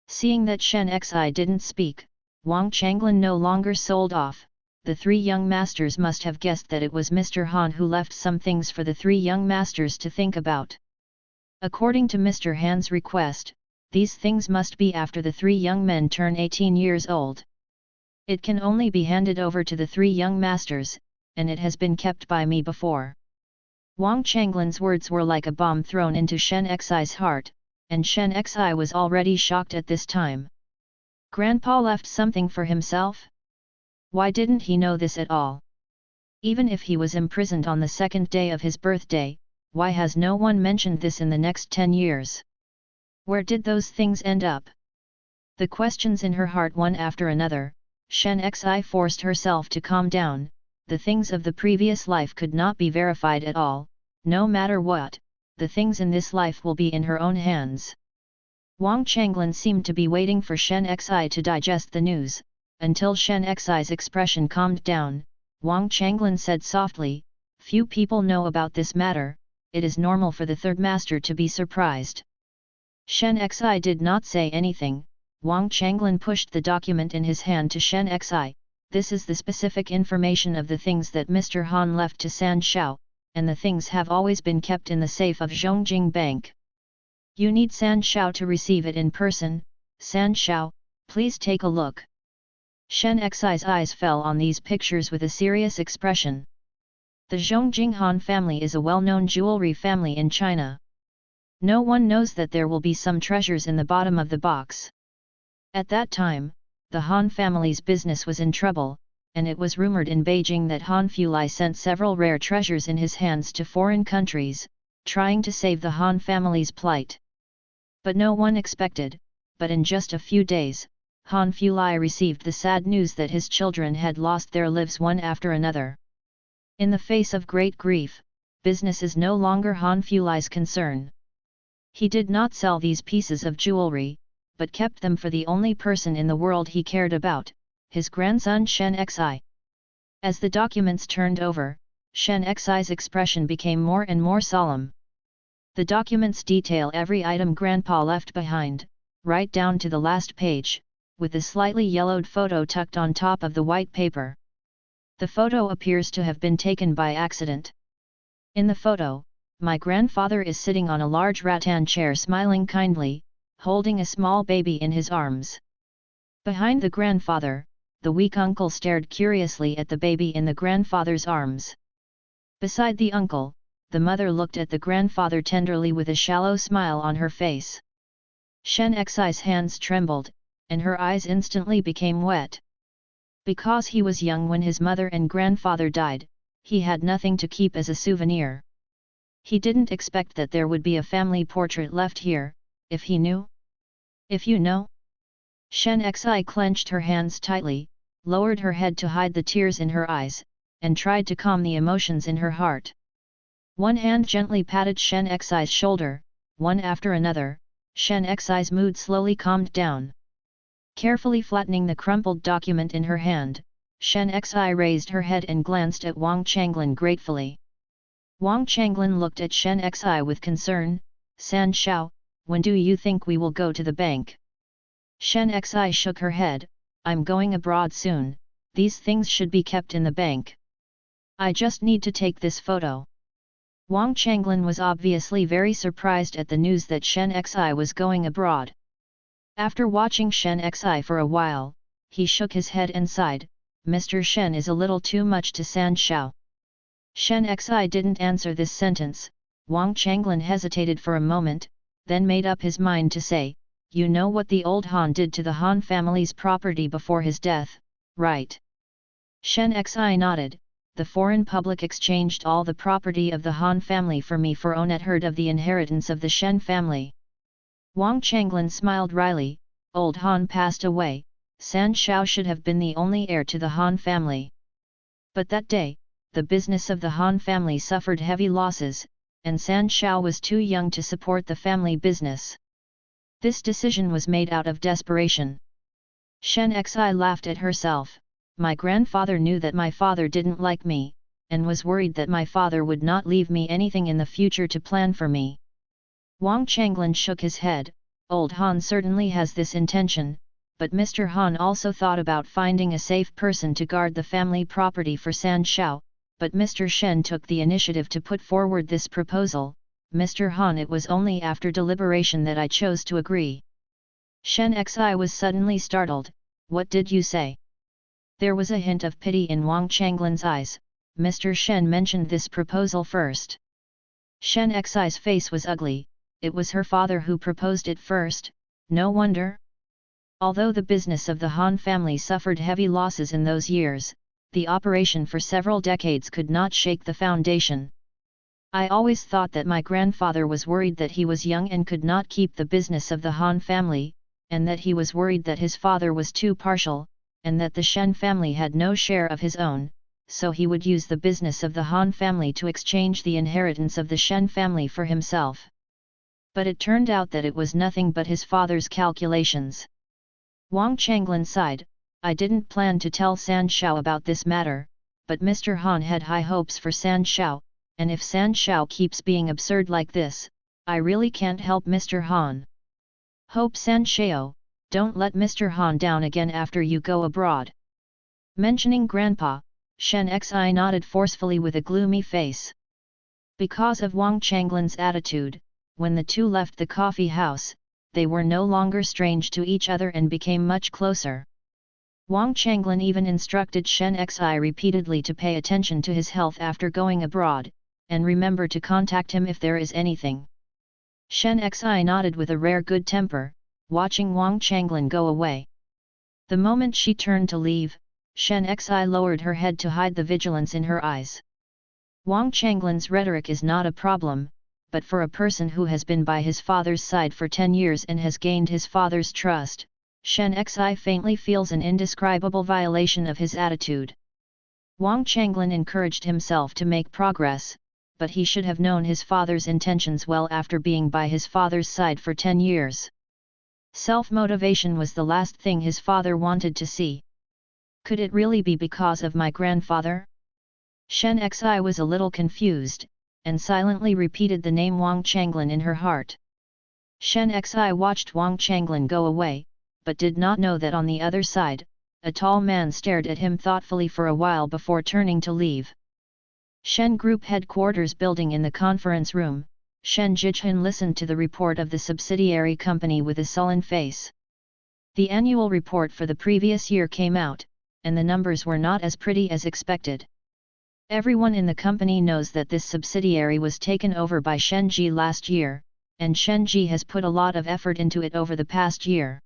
Seeing that Shen Xi didn't speak, Wang Changlin no longer sold off, the 3 young masters must have guessed that it was Mr. Han who left some things for the 3 young masters to think about. According to Mr. Han's request, these things must be after the 3 young men turn 18 years old. It can only be handed over to the 3 young masters, and it has been kept by me before. Wang Changlin's words were like a bomb thrown into Shen Xi's heart, and Shen Xi was already shocked at this time. Grandpa left something for himself? Why didn't he know this at all? Even if he was imprisoned on the 2nd day of his birthday, why has no one mentioned this in the next 10 years? Where did those things end up? The questions in her heart one after another, Shen Xi forced herself to calm down, the things of the previous life could not be verified at all, no matter what, the things in this life will be in her own hands. Wang Changlin seemed to be waiting for Shen Xi to digest the news, until Shen Xi's expression calmed down, Wang Changlin said softly, "Few people know about this matter, it is normal for the 3rd master to be surprised." Shen Xi did not say anything, Wang Changlin pushed the document in his hand to Shen Xi, "This is the specific information of the things that Mr. Han left to San Shao, and the things have always been kept in the safe of Zhongjing Bank. You need San Shao to receive it in person, San Shao, please take a look." Shen Xi's eyes fell on these pictures with a serious expression. The Zhongjing Han family is a well-known jewelry family in China. No one knows that there will be some treasures in the bottom of the box. At that time, the Han family's business was in trouble, and it was rumored in Beijing that Han Fulai sent several rare treasures in his hands to foreign countries, trying to save the Han family's plight. But no one expected, but in just a few days, Han Fulai received the sad news that his children had lost their lives one after another. In the face of great grief, business is no longer Han Fulai's concern. He did not sell these pieces of jewelry, but kept them for the only person in the world he cared about, his grandson Shen Xi. As the documents turned over, Shen Xi's expression became more and more solemn. The documents detail every item Grandpa left behind, right down to the last page, with a slightly yellowed photo tucked on top of the white paper. The photo appears to have been taken by accident. In the photo, my grandfather is sitting on a large rattan chair smiling kindly, holding a small baby in his arms. Behind the grandfather, the weak uncle stared curiously at the baby in the grandfather's arms. Beside the uncle, the mother looked at the grandfather tenderly with a shallow smile on her face. Shen Xi's hands trembled, and her eyes instantly became wet. Because he was young when his mother and grandfather died, he had nothing to keep as a souvenir. He didn't expect that there would be a family portrait left here, if he knew. If you know? Shen Xi clenched her hands tightly, lowered her head to hide the tears in her eyes, and tried to calm the emotions in her heart. One hand gently patted Shen Xi's shoulder, one after another, Shen Xi's mood slowly calmed down. Carefully flattening the crumpled document in her hand, Shen Xi raised her head and glanced at Wang Changlin gratefully. Wang Changlin looked at Shen Xi with concern. "San Shao, when do you think we will go to the bank?" Shen Xi shook her head. "I'm going abroad soon, these things should be kept in the bank. I just need to take this photo." Wang Changlin was obviously very surprised at the news that Shen Xi was going abroad. After watching Shen Xi for a while, he shook his head and sighed, "Mr. Shen is a little too much to San Shao." Shen Xi didn't answer this sentence. Wang Changlin hesitated for a moment, then made up his mind to say, "You know what the old Han did to the Han family's property before his death, right?" Shen Xi nodded. "The foreign public exchanged all the property of the Han family for me for own at heard of the inheritance of the Shen family." Wang Changlin smiled wryly. "Old Han passed away, San Shao should have been the only heir to the Han family. But that day, the business of the Han family suffered heavy losses, and San Shao was too young to support the family business. This decision was made out of desperation." Shen Xi laughed at herself. "My grandfather knew that my father didn't like me, and was worried that my father would not leave me anything in the future to plan for me." Wang Changlin shook his head. "Old Han certainly has this intention, but Mr. Han also thought about finding a safe person to guard the family property for San Shao, but Mr. Shen took the initiative to put forward this proposal. Mr. Han, it was only after deliberation that I chose to agree." Shen Xi was suddenly startled. "What did you say?" There was a hint of pity in Wang Changlin's eyes. "Mr. Shen mentioned this proposal first." Shen Xi's face was ugly. It was her father who proposed it first, no wonder. Although the business of the Han family suffered heavy losses in those years, the operation for several decades could not shake the foundation. "I always thought that my grandfather was worried that he was young and could not keep the business of the Han family, and that he was worried that his father was too partial, and that the Shen family had no share of his own, so he would use the business of the Han family to exchange the inheritance of the Shen family for himself. But it turned out that it was nothing but his father's calculations." Wang Changlin sighed. "I didn't plan to tell San Shao about this matter, but Mr. Han had high hopes for San Shao, and if San Shao keeps being absurd like this, I really can't help Mr. Han. Hope San Shao, don't let Mr. Han down again after you go abroad." Mentioning Grandpa, Shen Xi nodded forcefully with a gloomy face. Because of Wang Changlin's attitude, when the two left the coffee house, they were no longer strange to each other and became much closer. Wang Changlin even instructed Shen Xi repeatedly to pay attention to his health after going abroad, and remember to contact him if there is anything. Shen Xi nodded with a rare good temper, watching Wang Changlin go away. The moment she turned to leave, Shen Xi lowered her head to hide the vigilance in her eyes. Wang Changlin's rhetoric is not a problem, but for a person who has been by his father's side for 10 years and has gained his father's trust, Shen Xi faintly feels an indescribable violation of his attitude. Wang Changlin encouraged himself to make progress, but he should have known his father's intentions well after being by his father's side for 10 years. Self-motivation was the last thing his father wanted to see. Could it really be because of my grandfather? Shen Xi was a little confused, and silently repeated the name Wang Changlin in her heart. Shen Xi watched Wang Changlin go away, but did not know that on the other side, a tall man stared at him thoughtfully for a while before turning to leave. Shen Group headquarters building in the conference room, Shen Jijun listened to the report of the subsidiary company with a sullen face. The annual report for the previous year came out, and the numbers were not as pretty as expected. Everyone in the company knows that this subsidiary was taken over by Shen Ji last year, and Shen Ji has put a lot of effort into it over the past year.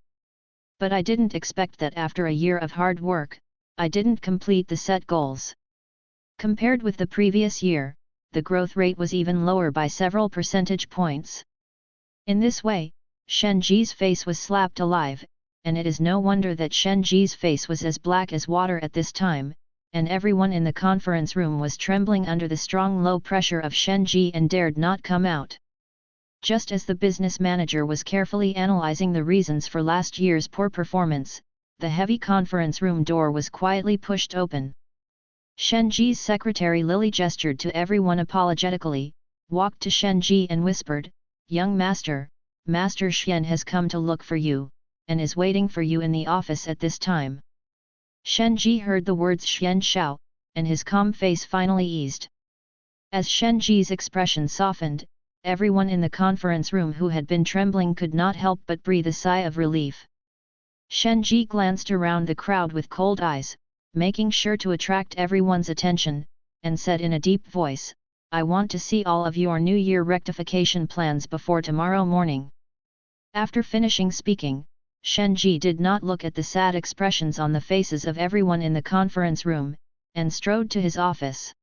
But I didn't expect that after a year of hard work, I didn't complete the set goals. Compared with the previous year, the growth rate was even lower by several percentage points. In this way, Shen Ji's face was slapped alive, and it is no wonder that Shen Ji's face was as black as water at this time, and everyone in the conference room was trembling under the strong low pressure of Shen Ji and dared not come out. Just as the business manager was carefully analyzing the reasons for last year's poor performance, the heavy conference room door was quietly pushed open. Shen Ji's secretary Lily gestured to everyone apologetically, walked to Shen Ji and whispered, "Young master, Master Shen has come to look for you, and is waiting for you in the office at this time." Shen Ji heard the words Shen Shao, and his calm face finally eased. As Shen Ji's expression softened, everyone in the conference room who had been trembling could not help but breathe a sigh of relief. Shen Ji glanced around the crowd with cold eyes, making sure to attract everyone's attention, and said in a deep voice, "I want to see all of your New Year rectification plans before tomorrow morning." After finishing speaking, Shen Ji did not look at the sad expressions on the faces of everyone in the conference room, and strode to his office.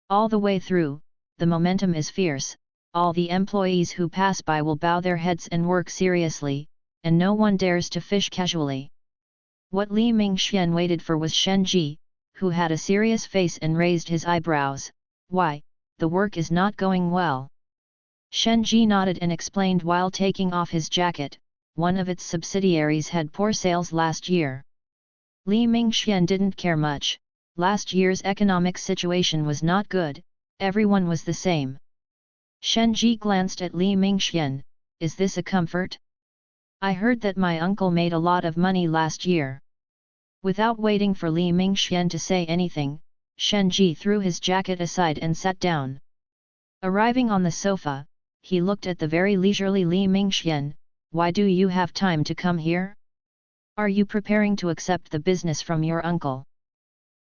All the way through, the momentum is fierce, all the employees who pass by will bow their heads and work seriously, and no one dares to fish casually. What Li Mingxian waited for was Shen Ji, who had a serious face and raised his eyebrows. "Why, the work is not going well." Shen Ji nodded and explained while taking off his jacket, one of its subsidiaries had poor sales last year. Li Mingxian didn't care much, last year's economic situation was not good, everyone was the same. Shen Ji glanced at Li Mingxian, "Is this a comfort? I heard that my uncle made a lot of money last year." Without waiting for Li Mingxian to say anything, Shen Ji threw his jacket aside and sat down. Arriving on the sofa, he looked at the very leisurely Li Mingxian. "Why do you have time to come here? Are you preparing to accept the business from your uncle?"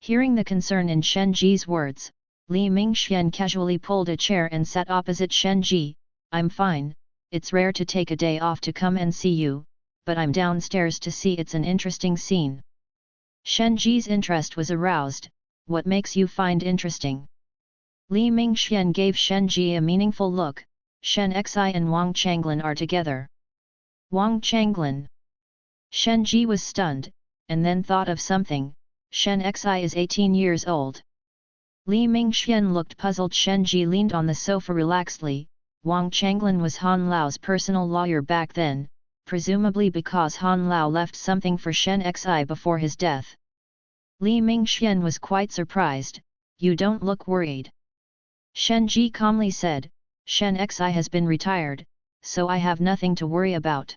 Hearing the concern in Shen Ji's words, Li Mingxian casually pulled a chair and sat opposite Shen Ji. "I'm fine. It's rare to take a day off to come and see you, but I'm downstairs to see it's an interesting scene." Shen Ji's interest was aroused. "What makes you find interesting?" Li Mingxian gave Shen Ji a meaningful look. "Shen Xi and Wang Changlin are together." "Wang Changlin?" Shen Ji was stunned, and then thought of something. "Shen Xi is 18 years old." Li Mingxian looked puzzled. Shen Ji leaned on the sofa relaxedly. Wang Changlin was Han Lao's personal lawyer back then, presumably because Han Lao left something for Shen Xi before his death. Li Mingxian was quite surprised. "You don't look worried." Shen Ji calmly said, "Shen Xi has been retired, so I have nothing to worry about.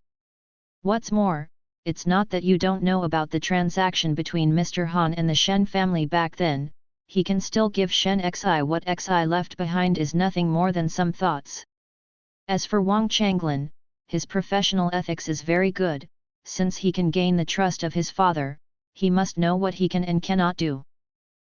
What's more, it's not that you don't know about the transaction between Mr. Han and the Shen family back then, he can still give Shen Xi what Xi left behind is nothing more than some thoughts. As for Wang Changlin, his professional ethics is very good, since he can gain the trust of his father, he must know what he can and cannot do."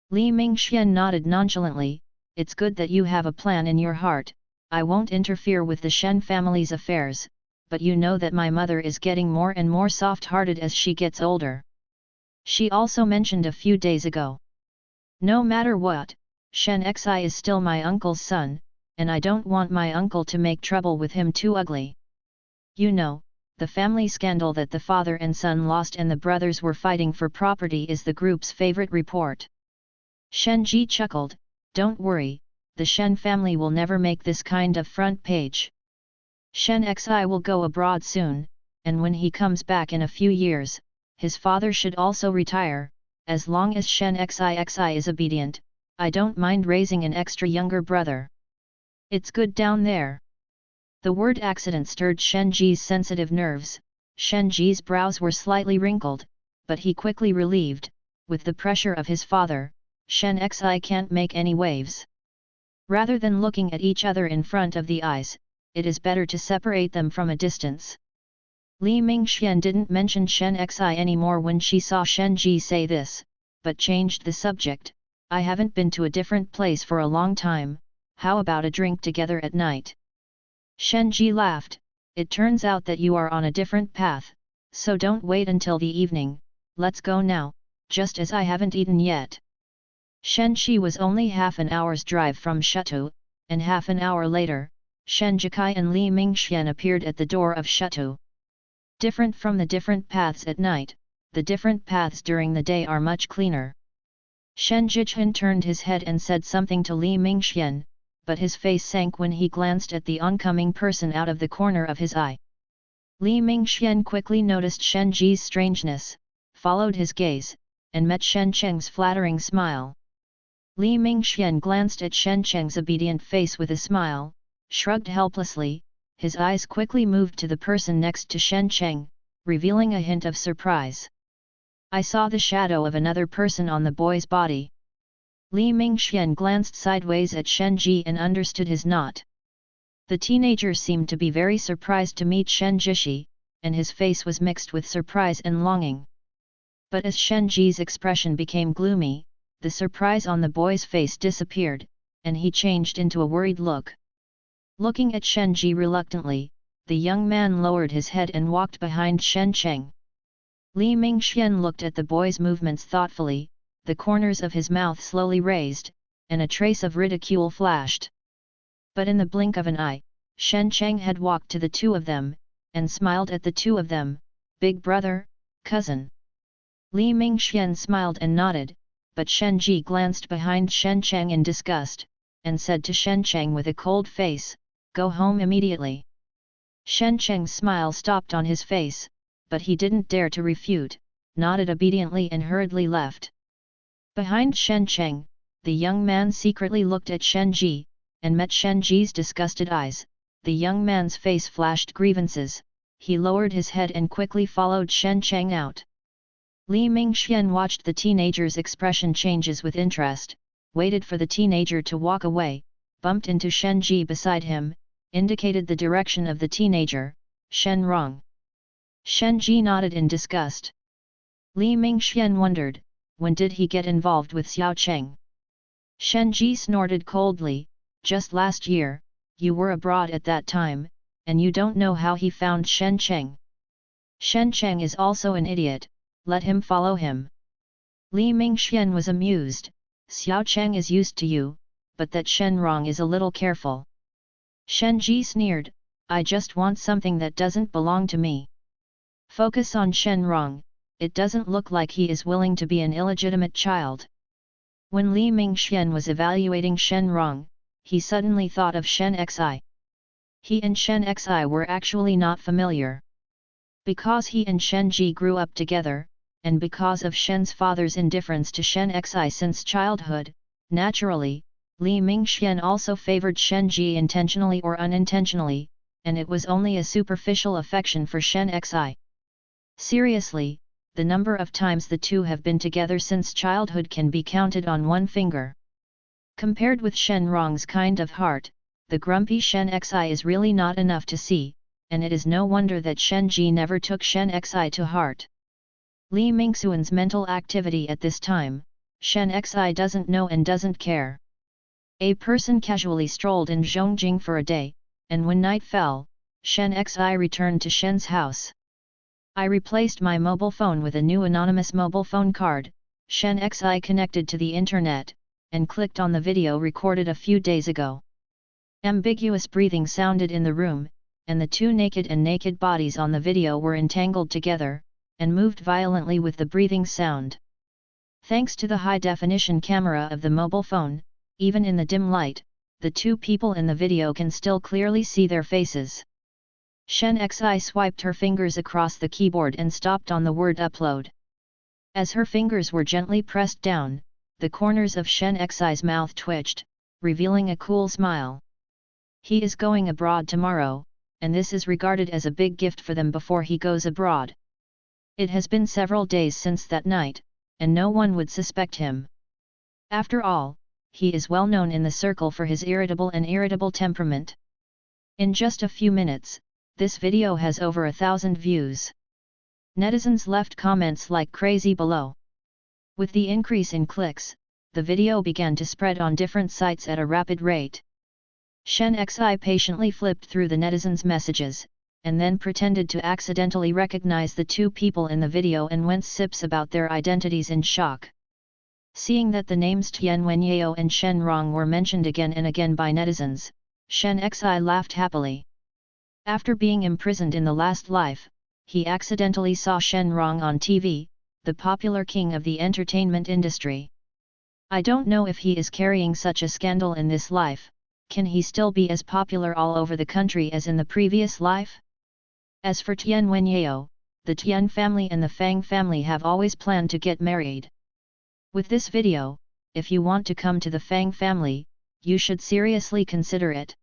Li Mingxian nodded nonchalantly. "It's good that you have a plan in your heart. I won't interfere with the Shen family's affairs, but you know that my mother is getting more and more soft-hearted as she gets older. She also mentioned a few days ago. No matter what, Shen Xi is still my uncle's son, and I don't want my uncle to make trouble with him too ugly. You know, the family scandal that the father and son lost and the brothers were fighting for property is the group's favorite report." Shen Ji chuckled. "Don't worry, the Shen family will never make this kind of front page. Shen Xi will go abroad soon, and when he comes back in a few years, his father should also retire. As long as Shen Xi is obedient, I don't mind raising an extra younger brother. It's good down there. The word accident stirred Shen Ji's sensitive nerves. Shen Ji's brows were slightly wrinkled, but he quickly relieved. With the pressure of his father, Shen Xi can't make any waves. Rather than looking at each other in front of the eyes, it is better to separate them from a distance. Li Mingxian didn't mention Shen Xi anymore when she saw Shen Ji say this, but changed the subject. I haven't been to a different place for a long time, how about a drink together at night? Shen Ji laughed. It turns out that you are on a different path, so don't wait until the evening, let's go now, just as I haven't eaten yet. Shen Ji was only half an hour's drive from Shutu, and half an hour later, Shen Jikai and Li Mingxian appeared at the door of Shutu. Different from the different paths at night, the different paths during the day are much cleaner. Shen Jichen turned his head and said something to Li Mingxian, but his face sank when he glanced at the oncoming person out of the corner of his eye. Li Mingxian quickly noticed Shen Ji's strangeness, followed his gaze, and met Shen Cheng's flattering smile. Li Mingxian glanced at Shen Cheng's obedient face with a smile, shrugged helplessly. His eyes quickly moved to the person next to Shen Cheng, revealing a hint of surprise. I saw the shadow of another person on the boy's body. Li Mingxian glanced sideways at Shen Ji and understood his knot. The teenager seemed to be very surprised to meet Shen Jishi, and his face was mixed with surprise and longing. But as Shen Ji's expression became gloomy, the surprise on the boy's face disappeared, and he changed into a worried look. Looking at Shen Ji reluctantly, the young man lowered his head and walked behind Shen Cheng. Li Mingxian looked at the boy's movements thoughtfully, the corners of his mouth slowly raised, and a trace of ridicule flashed. But in the blink of an eye, Shen Cheng had walked to the two of them, and smiled at the two of them. Big brother, cousin. Li Mingxian smiled and nodded, but Shen Ji glanced behind Shen Cheng in disgust, and said to Shen Cheng with a cold face, go home immediately. Shen Cheng's smile stopped on his face, but he didn't dare to refute, nodded obediently and hurriedly left. Behind Shen Cheng, the young man secretly looked at Shen Ji, and met Shen Ji's disgusted eyes. The young man's face flashed grievances, he lowered his head and quickly followed Shen Cheng out. Li Mingxian watched the teenager's expression changes with interest, waited for the teenager to walk away, bumped into Shen Ji beside him, indicated the direction of the teenager, Shen Rong. Shen Ji nodded in disgust. Li Mingxian wondered, when did he get involved with Xiao Cheng? Shen Ji snorted coldly, just last year, you were abroad at that time, and you don't know how he found Shen Cheng. Shen Cheng is also an idiot, let him follow him. Li Mingxian was amused, Xiao Cheng is used to you, but that Shen Rong is a little careful. Shen Ji sneered, I just want something that doesn't belong to me. Focus on Shen Rong, it doesn't look like he is willing to be an illegitimate child. When Li Mingxian was evaluating Shen Rong, he suddenly thought of Shen Xi. He and Shen Xi were actually not familiar. Because he and Shen Ji grew up together, and because of Shen's father's indifference to Shen Xi since childhood, naturally, Li Mingxian also favored Shen Ji intentionally or unintentionally, and it was only a superficial affection for Shen Xi. Seriously, the number of times the two have been together since childhood can be counted on one finger. Compared with Shen Rong's kind of heart, the grumpy Shen Xi is really not enough to see, and it is no wonder that Shen Ji never took Shen Xi to heart. Li Mingxuan's mental activity at this time, Shen Xi doesn't know and doesn't care. A person casually strolled in Zhongjing for a day, and when night fell, Shen Xi returned to Shen's house. I replaced my mobile phone with a new anonymous mobile phone card. Shen Xi connected to the internet, and clicked on the video recorded a few days ago. Ambiguous breathing sounded in the room, and the two naked bodies on the video were entangled together, and moved violently with the breathing sound. Thanks to the high-definition camera of the mobile phone, even in the dim light, the two people in the video can still clearly see their faces. Shen Xi swiped her fingers across the keyboard and stopped on the word upload. As her fingers were gently pressed down, the corners of Shen Xi's mouth twitched, revealing a cool smile. He is going abroad tomorrow, and this is regarded as a big gift for them before he goes abroad. It has been several days since that night, and no one would suspect him. After all, he is well known in the circle for his irritable temperament. In just a few minutes, this video has over 1,000 views. Netizens left comments like crazy below. With the increase in clicks, the video began to spread on different sites at a rapid rate. Shen Xi patiently flipped through the netizens' messages, and then pretended to accidentally recognize the two people in the video and went sips about their identities in shock. Seeing that the names Tian Wenyao and Shen Rong were mentioned again and again by netizens, Shen Xi laughed happily. After being imprisoned in the last life, he accidentally saw Shen Rong on TV, the popular king of the entertainment industry. I don't know if he is carrying such a scandal in this life. Can he still be as popular all over the country as in the previous life? As for Tian Wenyao, the Tian family and the Fang family have always planned to get married. With this video, if you want to come to the Fang family, you should seriously consider it.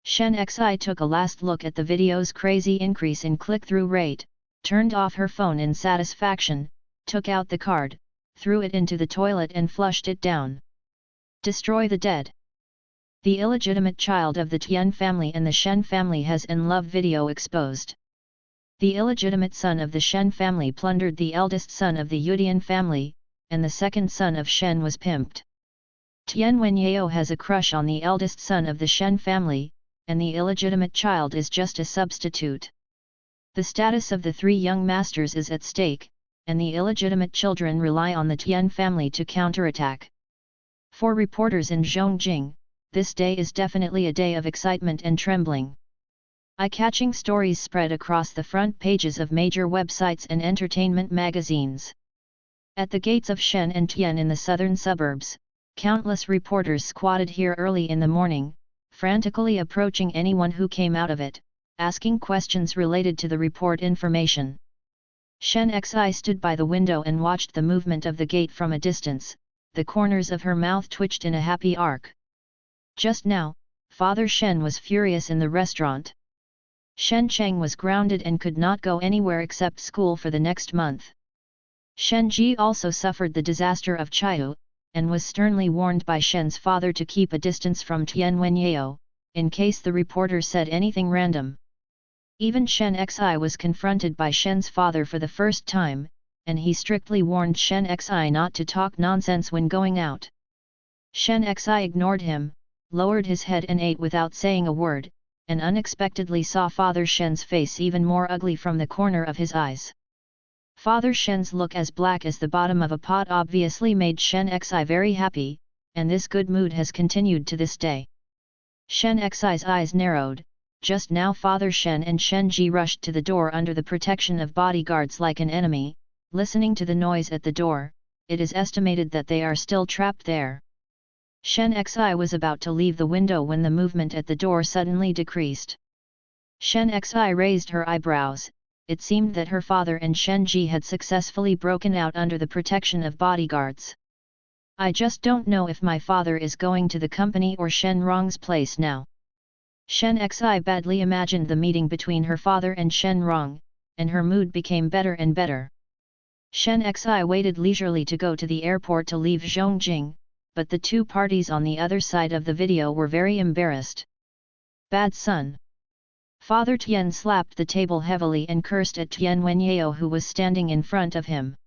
Shen Xi took a last look at the video's crazy increase in click-through rate, turned off her phone in satisfaction, took out the card, threw it into the toilet and flushed it down. Destroy the dead. The illegitimate child of the Tian family and the Shen family has in love video exposed. The illegitimate son of the Shen family plundered the eldest son of the Yudian family, and the second son of Shen was pimped. Tian Wenyao has a crush on the eldest son of the Shen family, and the illegitimate child is just a substitute. The status of the three young masters is at stake, and the illegitimate children rely on the Tian family to counterattack. For reporters in Zhongjing, this day is definitely a day of excitement and trembling. Eye-catching stories spread across the front pages of major websites and entertainment magazines. At the gates of Shen and Tian in the southern suburbs, countless reporters squatted here early in the morning, frantically approaching anyone who came out of it, asking questions related to the report information. Shen Xi stood by the window and watched the movement of the gate from a distance. The corners of her mouth twitched in a happy arc. Just now, Father Shen was furious in the restaurant. Shen Cheng was grounded and could not go anywhere except school for the next month. Shen Ji also suffered the disaster of Chiu, and was sternly warned by Shen's father to keep a distance from Tian Wenyao, in case the reporter said anything random. Even Shen Xi was confronted by Shen's father for the first time, and he strictly warned Shen Xi not to talk nonsense when going out. Shen Xi ignored him, lowered his head and ate without saying a word, and unexpectedly saw Father Shen's face even more ugly from the corner of his eyes. Father Shen's look as black as the bottom of a pot obviously made Shen Xi very happy, and this good mood has continued to this day. Shen Xi's eyes narrowed. Just now Father Shen and Shen Ji rushed to the door under the protection of bodyguards like an enemy. Listening to the noise at the door, it is estimated that they are still trapped there. Shen Xi was about to leave the window when the movement at the door suddenly decreased. Shen Xi raised her eyebrows. It seemed that her father and Shen Ji had successfully broken out under the protection of bodyguards. I just don't know if my father is going to the company or Shen Rong's place now. Shen Xi badly imagined the meeting between her father and Shen Rong, and her mood became better and better. Shen Xi waited leisurely to go to the airport to leave Zhongjing, but the two parties on the other side of the video were very embarrassed. Bad son. Father Tian slapped the table heavily and cursed at Tian Wenyao who was standing in front of him.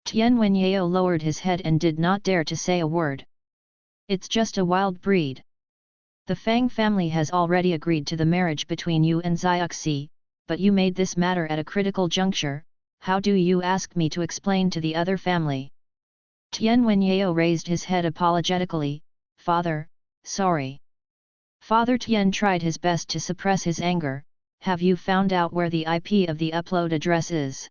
Tian Wenyao lowered his head and did not dare to say a word. It's just a wild breed. The Fang family has already agreed to the marriage between you and Xiaoxi, but you made this matter at a critical juncture. How do you ask me to explain to the other family? Tian Wenyao raised his head apologetically. Father, sorry. Father Tian tried his best to suppress his anger. Have you found out where the IP of the upload address is?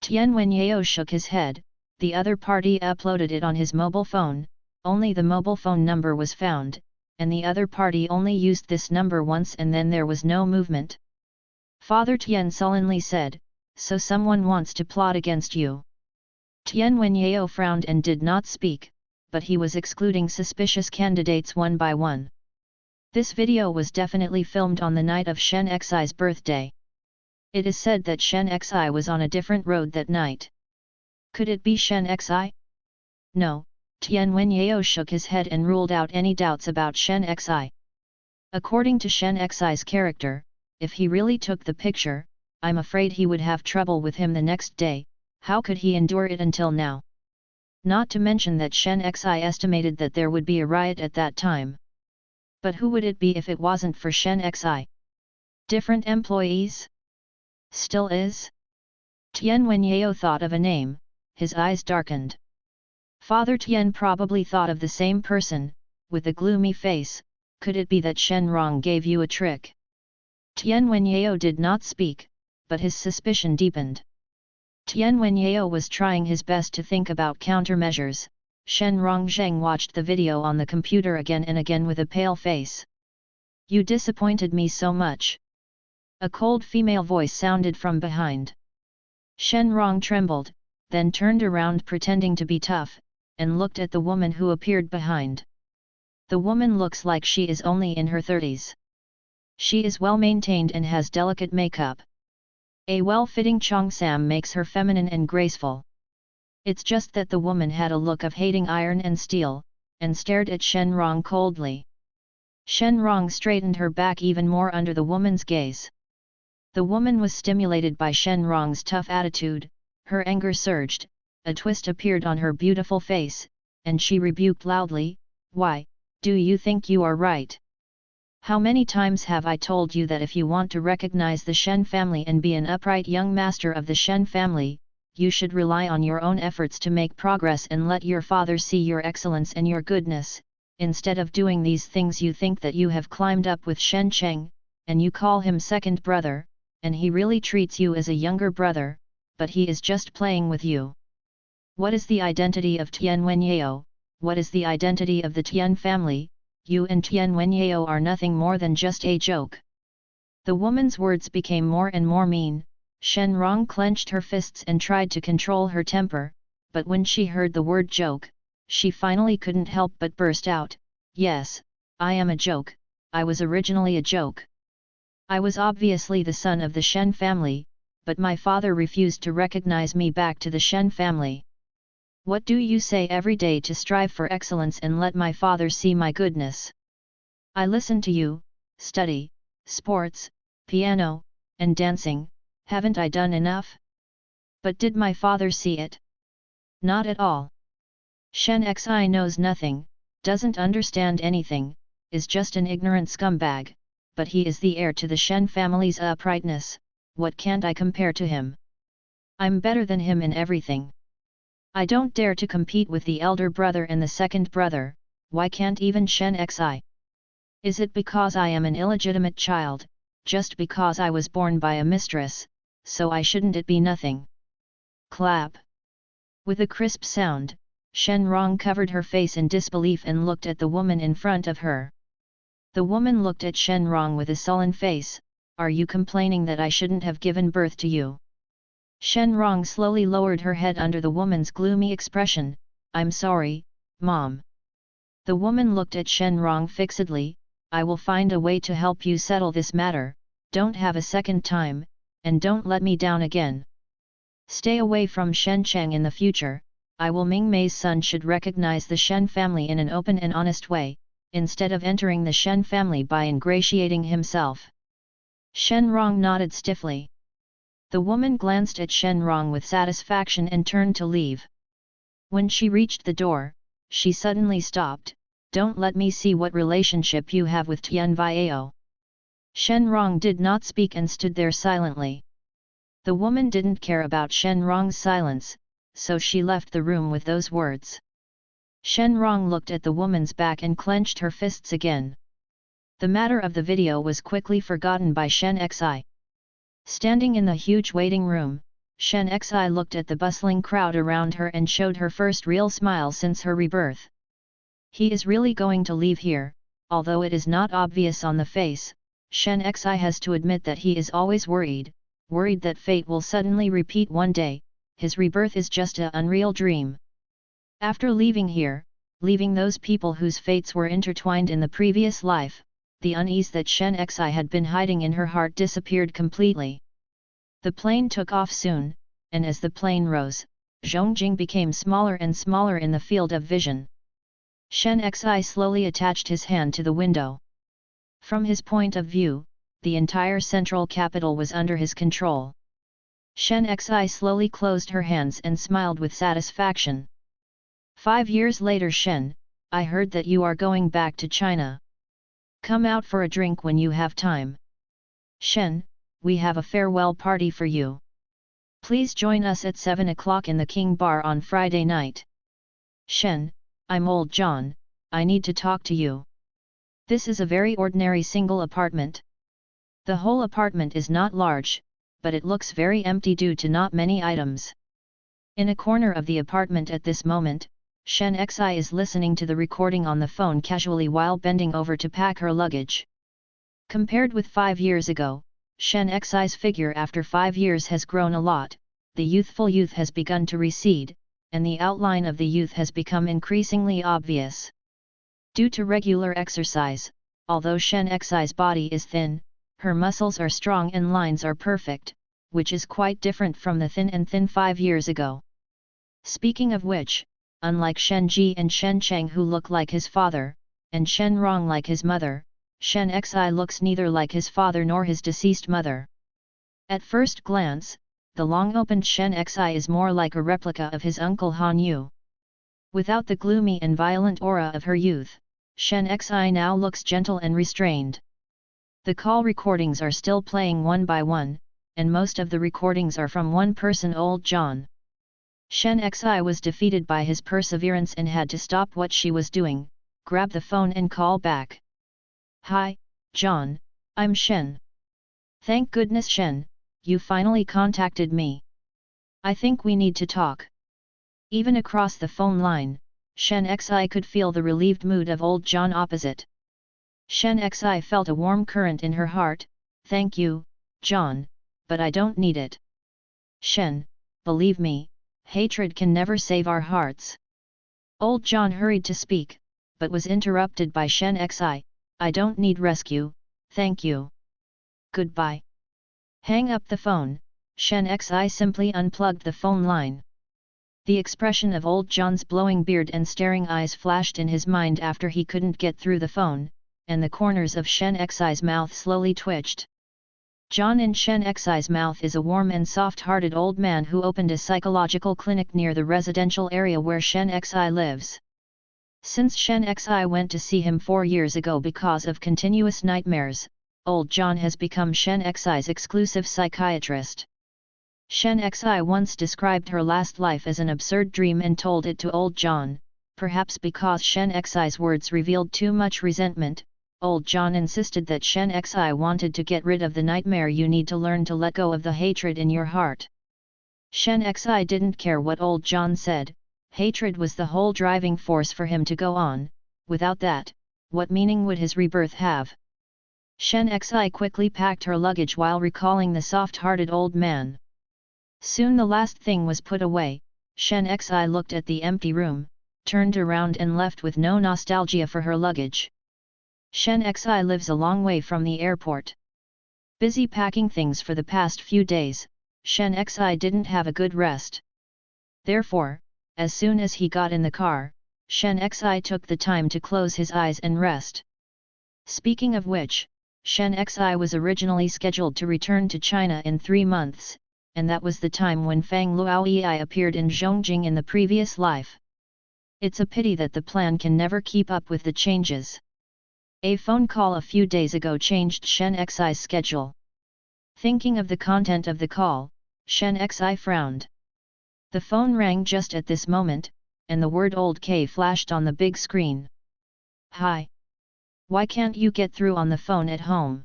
Tian Wenyao shook his head. The other party uploaded it on his mobile phone, only the mobile phone number was found, and the other party only used this number once and then there was no movement. Father Tian sullenly said, "So someone wants to plot against you." Tian Wenyao frowned and did not speak, but he was excluding suspicious candidates one by one. This video was definitely filmed on the night of Shen Xi's birthday. It is said that Shen Xi was on a different road that night. Could it be Shen Xi? No, Tian Wenyao shook his head and ruled out any doubts about Shen Xi. According to Shen Xi's character, if he really took the picture, I'm afraid he would have trouble with him the next day. How could he endure it until now? Not to mention that Shen Xi estimated that there would be a riot at that time. But who would it be if it wasn't for Shen Xi? Different employees? Still is? Tian Wenyao thought of a name, his eyes darkened. Father Tian probably thought of the same person, with a gloomy face. Could it be that Shen Rong gave you a trick? Tian Wenyao did not speak, but his suspicion deepened. Tian Wenyao was trying his best to think about countermeasures. Shen Rongzheng watched the video on the computer again and again with a pale face. "You disappointed me so much." A cold female voice sounded from behind. Shen Rong trembled, then turned around pretending to be tough, and looked at the woman who appeared behind. The woman looks like she is only in her 30s. She is well maintained and has delicate makeup. A well-fitting cheongsam makes her feminine and graceful. It's just that the woman had a look of hating iron and steel, and stared at Shen Rong coldly. Shen Rong straightened her back even more under the woman's gaze. The woman was stimulated by Shen Rong's tough attitude, her anger surged, a twist appeared on her beautiful face, and she rebuked loudly, "Why, do you think you are right? How many times have I told you that if you want to recognize the Shen family and be an upright young master of the Shen family, you should rely on your own efforts to make progress and let your father see your excellence and your goodness. Instead of doing these things you think that you have climbed up with Shen Cheng, and you call him second brother, and he really treats you as a younger brother, but he is just playing with you. What is the identity of Tian Wenyao? What is the identity of the Tian family? You and Tian Wenyao are nothing more than just a joke." The woman's words became more and more mean. Shen Rong clenched her fists and tried to control her temper, but when she heard the word joke, she finally couldn't help but burst out, "Yes, I am a joke, I was originally a joke. I was obviously the son of the Shen family, but my father refused to recognize me back to the Shen family. What do you say every day to strive for excellence and let my father see my goodness? I listen to you, study, sports, piano, and dancing, haven't I done enough? But did my father see it? Not at all. Shen Xi knows nothing, doesn't understand anything, is just an ignorant scumbag, but he is the heir to the Shen family's uprightness. What can't I compare to him? I'm better than him in everything. I don't dare to compete with the elder brother and the second brother. Why can't even Shen Xi? Is it because I am an illegitimate child, just because I was born by a mistress, so I shouldn't it be nothing?" Clap! With a crisp sound, Shen Rong covered her face in disbelief and looked at the woman in front of her. The woman looked at Shen Rong with a sullen face. "Are you complaining that I shouldn't have given birth to you?" Shen Rong slowly lowered her head under the woman's gloomy expression. "I'm sorry, Mom." The woman looked at Shen Rong fixedly. "I will find a way to help you settle this matter, don't have a second time, and don't let me down again. Stay away from Shen Cheng in the future. I will Ming Mei's son should recognize the Shen family in an open and honest way, instead of entering the Shen family by ingratiating himself." Shen Rong nodded stiffly. The woman glanced at Shen Rong with satisfaction and turned to leave. When she reached the door, she suddenly stopped. "Don't let me see what relationship you have with Tian Viao." Shen Rong did not speak and stood there silently. The woman didn't care about Shen Rong's silence, so she left the room with those words. Shen Rong looked at the woman's back and clenched her fists again. The matter of the video was quickly forgotten by Shen Xi. Standing in the huge waiting room, Shen Xi looked at the bustling crowd around her and showed her first real smile since her rebirth. He is really going to leave here, although it is not obvious on the face, Shen Xi has to admit that he is always worried that fate will suddenly repeat one day, his rebirth is just an unreal dream. After leaving here, leaving those people whose fates were intertwined in the previous life, the unease that Shen Xi had been hiding in her heart disappeared completely. The plane took off soon, and as the plane rose, Zhongjing became smaller and smaller in the field of vision. Shen Xi slowly attached his hand to the window. From his point of view, the entire central capital was under his control. Shen Xi slowly closed her hands and smiled with satisfaction. 5 years later. Shen, I heard that you are going back to China. Come out for a drink when you have time. Shen, we have a farewell party for you. Please join us at 7 o'clock in the King Bar on Friday night. Shen, I'm old John, I need to talk to you. This is a very ordinary single apartment. The whole apartment is not large, but it looks very empty due to not many items. In a corner of the apartment at this moment, Shen Xi is listening to the recording on the phone casually while bending over to pack her luggage. Compared with 5 years ago, Shen Xi's figure after 5 years has grown a lot, the youthful youth has begun to recede, and the outline of the youth has become increasingly obvious. Due to regular exercise, although Shen Xi's body is thin, her muscles are strong and lines are perfect, which is quite different from the thin 5 years ago. Speaking of which, unlike Shen Ji and Shen Cheng who look like his father, and Shen Rong like his mother, Shen Xi looks neither like his father nor his deceased mother. At first glance, the long-opened Shen Xi is more like a replica of his uncle Han Yu. Without the gloomy and violent aura of her youth, Shen Xi now looks gentle and restrained. The call recordings are still playing one by one, and most of the recordings are from one person, old John. Shen Xi was defeated by his perseverance and had to stop what she was doing, grab the phone and call back. Hi, John, I'm Shen. Thank goodness Shen, you finally contacted me. I think we need to talk. Even across the phone line, Shen Xi could feel the relieved mood of old John opposite. Shen Xi felt a warm current in her heart. Thank you, John, but I don't need it. Shen, believe me, hatred can never save our hearts. Old John hurried to speak, but was interrupted by Shen Xi. I don't need rescue, thank you. Goodbye. Hang up the phone. Shen Xi simply unplugged the phone line. The expression of old John's blowing beard and staring eyes flashed in his mind after he couldn't get through the phone, and the corners of Shen Xi's mouth slowly twitched. John in Shen Xi's mouth is a warm and soft-hearted old man who opened a psychological clinic near the residential area where Shen Xi lives. Since Shen Xi went to see him 4 years ago because of continuous nightmares, old John has become Shen Xi's exclusive psychiatrist. Shen Xi once described her last life as an absurd dream and told it to old John. Perhaps because Shen Xi's words revealed too much resentment, old John insisted that Shen Xi wanted to get rid of the nightmare. You need to learn to let go of the hatred in your heart. Shen Xi didn't care what old John said. Hatred was the whole driving force for him to go on. Without that, what meaning would his rebirth have? Shen Xi quickly packed her luggage while recalling the soft-hearted old man. Soon the last thing was put away. Shen Xi looked at the empty room, turned around and left with no nostalgia for her luggage. Shen Xi lives a long way from the airport. Busy packing things for the past few days, Shen Xi didn't have a good rest. Therefore, as soon as he got in the car, Shen Xi took the time to close his eyes and rest. Speaking of which, Shen Xi was originally scheduled to return to China in 3 months, and that was the time when Fang Luoyi appeared in Zhongjing in the previous life. It's a pity that the plan can never keep up with the changes. A phone call a few days ago changed Shen Xi's schedule. Thinking of the content of the call, Shen Xi frowned. The phone rang just at this moment, and the word Old K flashed on the big screen. Hi. Why can't you get through on the phone at home?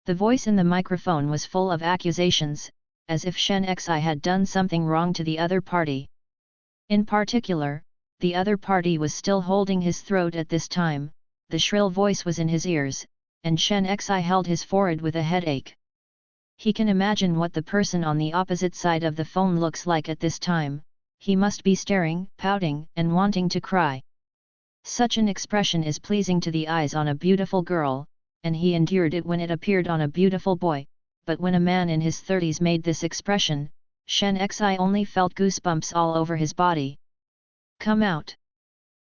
The voice in the microphone was full of accusations, as if Shen Xi had done something wrong to the other party. In particular, the other party was still holding his throat at this time. the shrill voice was in his ears, and Shen Xi held his forehead with a headache. He can imagine what the person on the opposite side of the phone looks like at this time. He must be staring, pouting, and wanting to cry. Such an expression is pleasing to the eyes on a beautiful girl, and he endured it when it appeared on a beautiful boy, but when a man in his 30s made this expression, Shen Xi only felt goosebumps all over his body. Come out!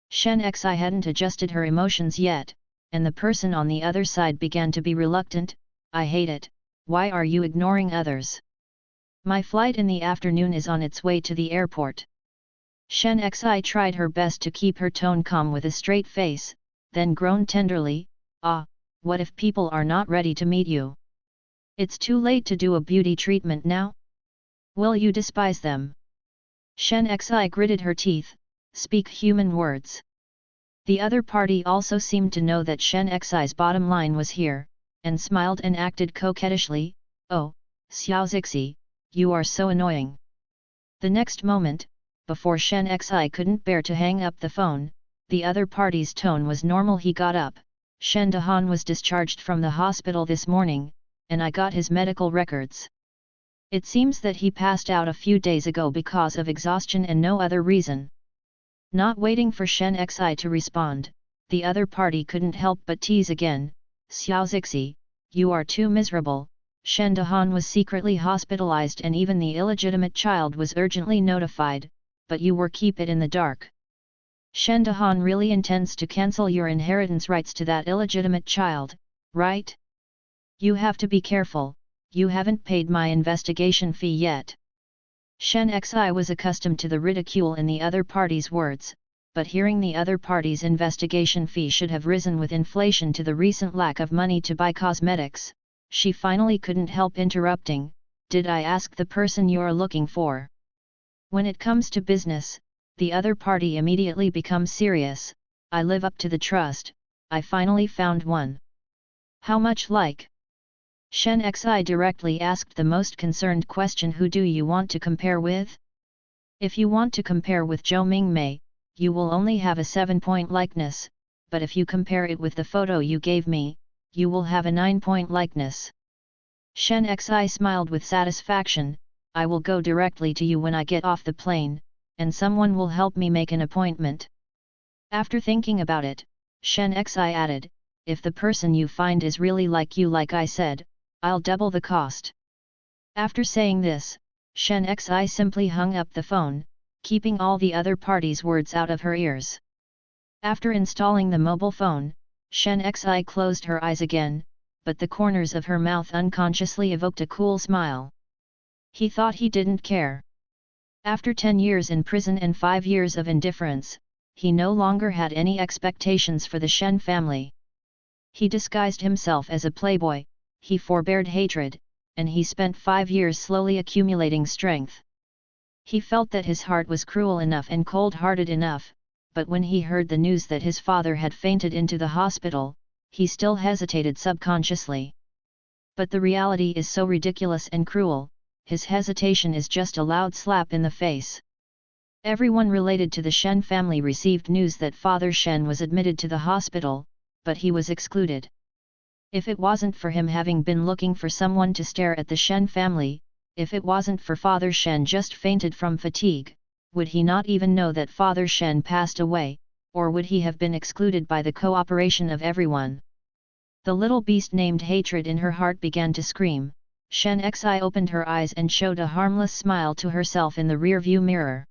Shen Xi hadn't adjusted her emotions yet, and the person on the other side began to be reluctant. I hate it, why are you ignoring others? My flight in the afternoon is on its way to the airport. Shen Xi tried her best to keep her tone calm with a straight face, then groaned tenderly, ah, what if people are not ready to meet you? It's too late to do a beauty treatment now? Will you despise them? Shen Xi gritted her teeth, speak human words. The other party also seemed to know that Shen Xi's bottom line was here, and smiled and acted coquettishly, oh, Xiao Zixi, you are so annoying. The next moment, before Shen Xi couldn't bear to hang up the phone, the other party's tone was normal. He got up, Shen Dehan was discharged from the hospital this morning, and I got his medical records. It seems that he passed out a few days ago because of exhaustion and no other reason. Not waiting for Shen Xi to respond, the other party couldn't help but tease again, Xiao Zixi, you are too miserable. Shen Dehan was secretly hospitalized and even the illegitimate child was urgently notified, but you were keep it in the dark. Shen Dehan really intends to cancel your inheritance rights to that illegitimate child, right? You have to be careful, you haven't paid my investigation fee yet. Shen Xi was accustomed to the ridicule in the other party's words, but hearing the other party's investigation fee should have risen with inflation to the recent lack of money to buy cosmetics, she finally couldn't help interrupting, did I ask the person you're looking for? When it comes to business, the other party immediately becomes serious. I live up to the trust, I finally found one. How much like? Shen Xi directly asked the most concerned question. Who do you want to compare with? If you want to compare with Zhou Mingmei, you will only have a 7-point likeness, but if you compare it with the photo you gave me, you will have a 9-point likeness. Shen Xi smiled with satisfaction, I will go directly to you when I get off the plane, and someone will help me make an appointment. After thinking about it, Shen Xi added, if the person you find is really like you like I said, I'll double the cost. After saying this, Shen Xi simply hung up the phone, keeping all the other party's words out of her ears. After installing the mobile phone, Shen Xi closed her eyes again, but the corners of her mouth unconsciously evoked a cool smile. He thought he didn't care. After 10 years in prison and 5 years of indifference, he no longer had any expectations for the Shen family. He disguised himself as a playboy, he forbeared hatred, and he spent 5 years slowly accumulating strength. He felt that his heart was cruel enough and cold-hearted enough, but when he heard the news that his father had fainted into the hospital, he still hesitated subconsciously. But the reality is so ridiculous and cruel, his hesitation is just a loud slap in the face. Everyone related to the Shen family received news that Father Shen was admitted to the hospital, but he was excluded. If it wasn't for him having been looking for someone to stare at the Shen family, if it wasn't for Father Shen just fainted from fatigue, would he not even know that Father Shen passed away, or would he have been excluded by the cooperation of everyone? The little beast named hatred in her heart began to scream. Shen Xi opened her eyes and showed a harmless smile to herself in the rear-view mirror.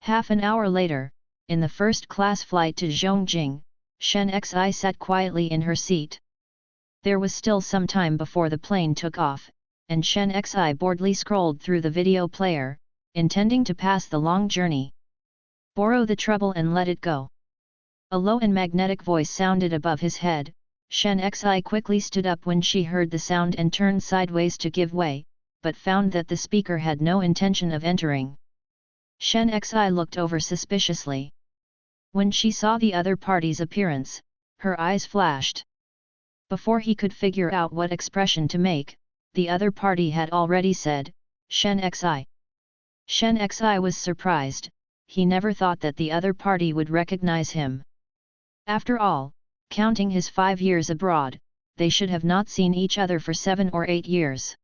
Half an hour later, in the first-class flight to Zhongjing, Shen Xi sat quietly in her seat. There was still some time before the plane took off, and Shen Xi boredly scrolled through the video player, intending to pass the long journey. Borrow the trouble and let it go. A low and magnetic voice sounded above his head. Shen Xi quickly stood up when she heard the sound and turned sideways to give way, but found that the speaker had no intention of entering. Shen Xi looked over suspiciously. When she saw the other party's appearance, her eyes flashed. Before he could figure out what expression to make, the other party had already said, Shen Xi. Shen Xi was surprised, he never thought that the other party would recognize him. After all, Counting his 5 years abroad, they should have not seen each other for 7 or 8 years.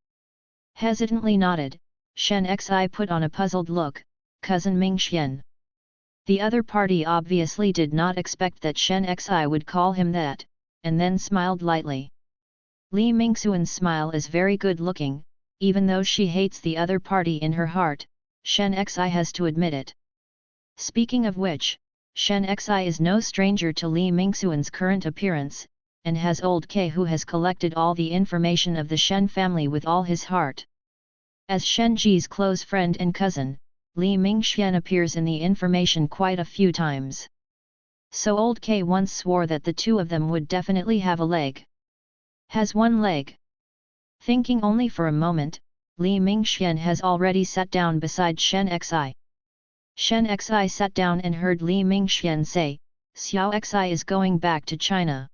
Hesitantly nodded, Shen Xi put on a puzzled look, cousin Ming Xian. The other party obviously did not expect that Shen Xi would call him that, and then smiled lightly. Li Mingxuan's smile is very good looking, even though she hates the other party in her heart, Shen Xi has to admit it. Speaking of which, Shen Xi is no stranger to Li Mingxuan's current appearance, and has old K who has collected all the information of the Shen family with all his heart. As Shen Ji's close friend and cousin, Li Mingxian appears in the information quite a few times. So old K once swore that the two of them would definitely have a leg. Has one leg? Thinking only for a moment, Li Mingxian has already sat down beside Shen Xi. Shen Xi sat down and heard Li Mingxian say, Xiao Xi is going back to China.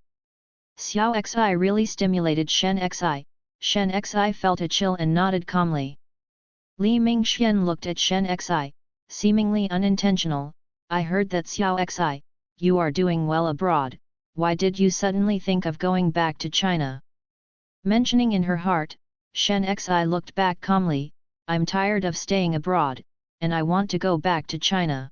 Xiao Xi really stimulated Shen Xi. Shen Xi felt a chill and nodded calmly. Li Mingxian looked at Shen Xi, seemingly unintentional. I heard that Xiao Xi, you are doing well abroad, why did you suddenly think of going back to China? Mentioning in her heart, Shen Xi looked back calmly, I'm tired of staying abroad, and I want to go back to China.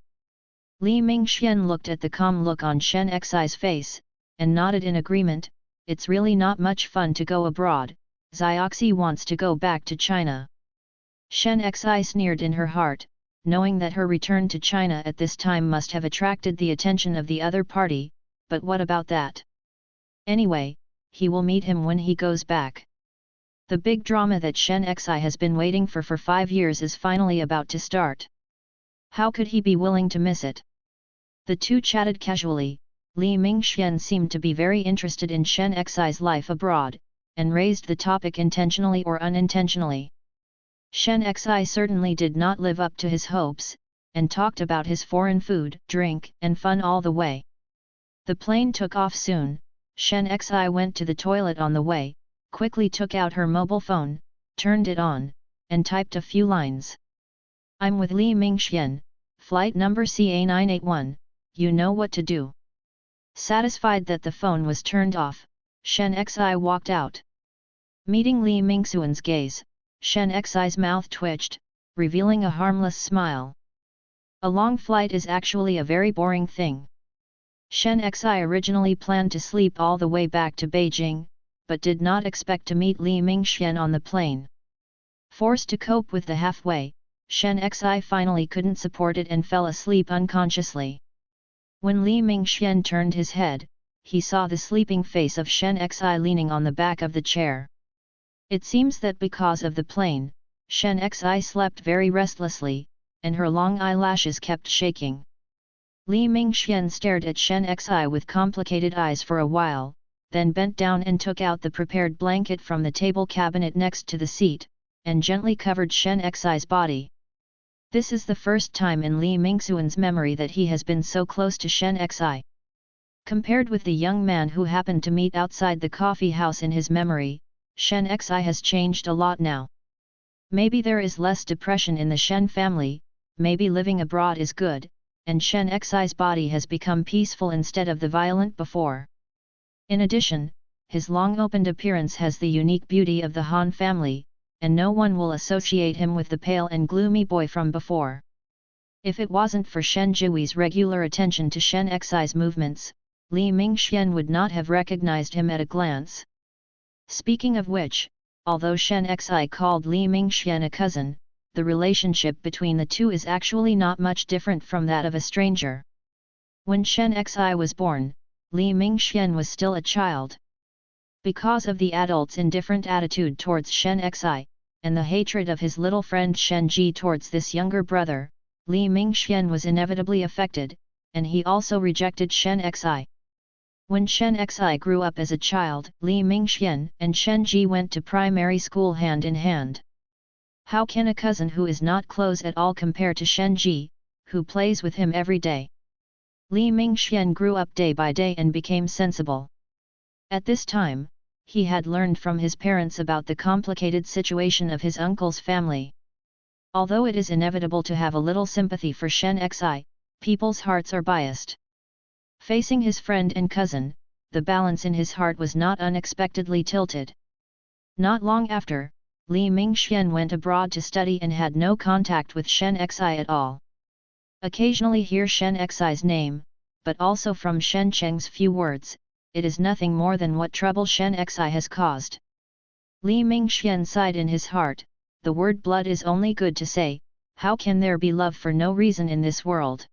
Li Mingxian looked at the calm look on Shen Xi's face, and nodded in agreement, it's really not much fun to go abroad, Xioxi wants to go back to China. Shen Xi sneered in her heart, knowing that her return to China at this time must have attracted the attention of the other party, but what about that? Anyway, he will meet him when he goes back. The big drama that Shen Xi has been waiting for 5 years is finally about to start. How could he be willing to miss it? The two chatted casually. Li Mingxian seemed to be very interested in Shen Xi's life abroad, and raised the topic intentionally or unintentionally. Shen Xi certainly did not live up to his hopes, and talked about his foreign food, drink, and fun all the way. The plane took off soon. Shen Xi went to the toilet on the way, quickly took out her mobile phone, turned it on, and typed a few lines. I'm with Li Mingxian, flight number CA981, you know what to do. Satisfied that the phone was turned off, Shen Xi walked out. Meeting Li Mingxuan's gaze, Shen Xi's mouth twitched, revealing a harmless smile. A long flight is actually a very boring thing. Shen Xi originally planned to sleep all the way back to Beijing, but did not expect to meet Li Mingxian on the plane. Forced to cope with the halfway, Shen Xi finally couldn't support it and fell asleep unconsciously. When Li Mingxian turned his head, he saw the sleeping face of Shen Xi leaning on the back of the chair. It seems that because of the plane, Shen Xi slept very restlessly, and her long eyelashes kept shaking. Li Mingxian stared at Shen Xi with complicated eyes for a while, then bent down and took out the prepared blanket from the table cabinet next to the seat, and gently covered Shen Xi's body. This is the first time in Li Mingxuan's memory that he has been so close to Shen Xi. Compared with the young man who happened to meet outside the coffee house in his memory, Shen Xi has changed a lot now. Maybe there is less depression in the Shen family, maybe living abroad is good, and Shen Xi's body has become peaceful instead of the violent before. In addition, his long-opened appearance has the unique beauty of the Han family, and no one will associate him with the pale and gloomy boy from before. If it wasn't for Shen Jiui's regular attention to Shen Xi's movements, Li Mingxian would not have recognized him at a glance. Speaking of which, although Shen Xi called Li Mingxian a cousin, the relationship between the two is actually not much different from that of a stranger. When Shen Xi was born, Li Mingxian was still a child. Because of the adults' indifferent attitude towards Shen Xi, and the hatred of his little friend Shen Ji towards this younger brother, Li Mingxian was inevitably affected, and he also rejected Shen Xi. When Shen Xi grew up as a child, Li Mingxian and Shen Ji went to primary school hand in hand. How can a cousin who is not close at all compare to Shen Ji, who plays with him every day? Li Mingxian grew up day by day and became sensible. At this time, he had learned from his parents about the complicated situation of his uncle's family. Although it is inevitable to have a little sympathy for Shen Xi, people's hearts are biased. Facing his friend and cousin, the balance in his heart was not unexpectedly tilted. Not long after, Li Mingxian went abroad to study and had no contact with Shen Xi at all. Occasionally hear Shen Xi's name, but also from Shen Cheng's few words, it is nothing more than what trouble Shen Xi has caused. Li Mingxian sighed in his heart, the word blood is only good to say, how can there be love for no reason in this world?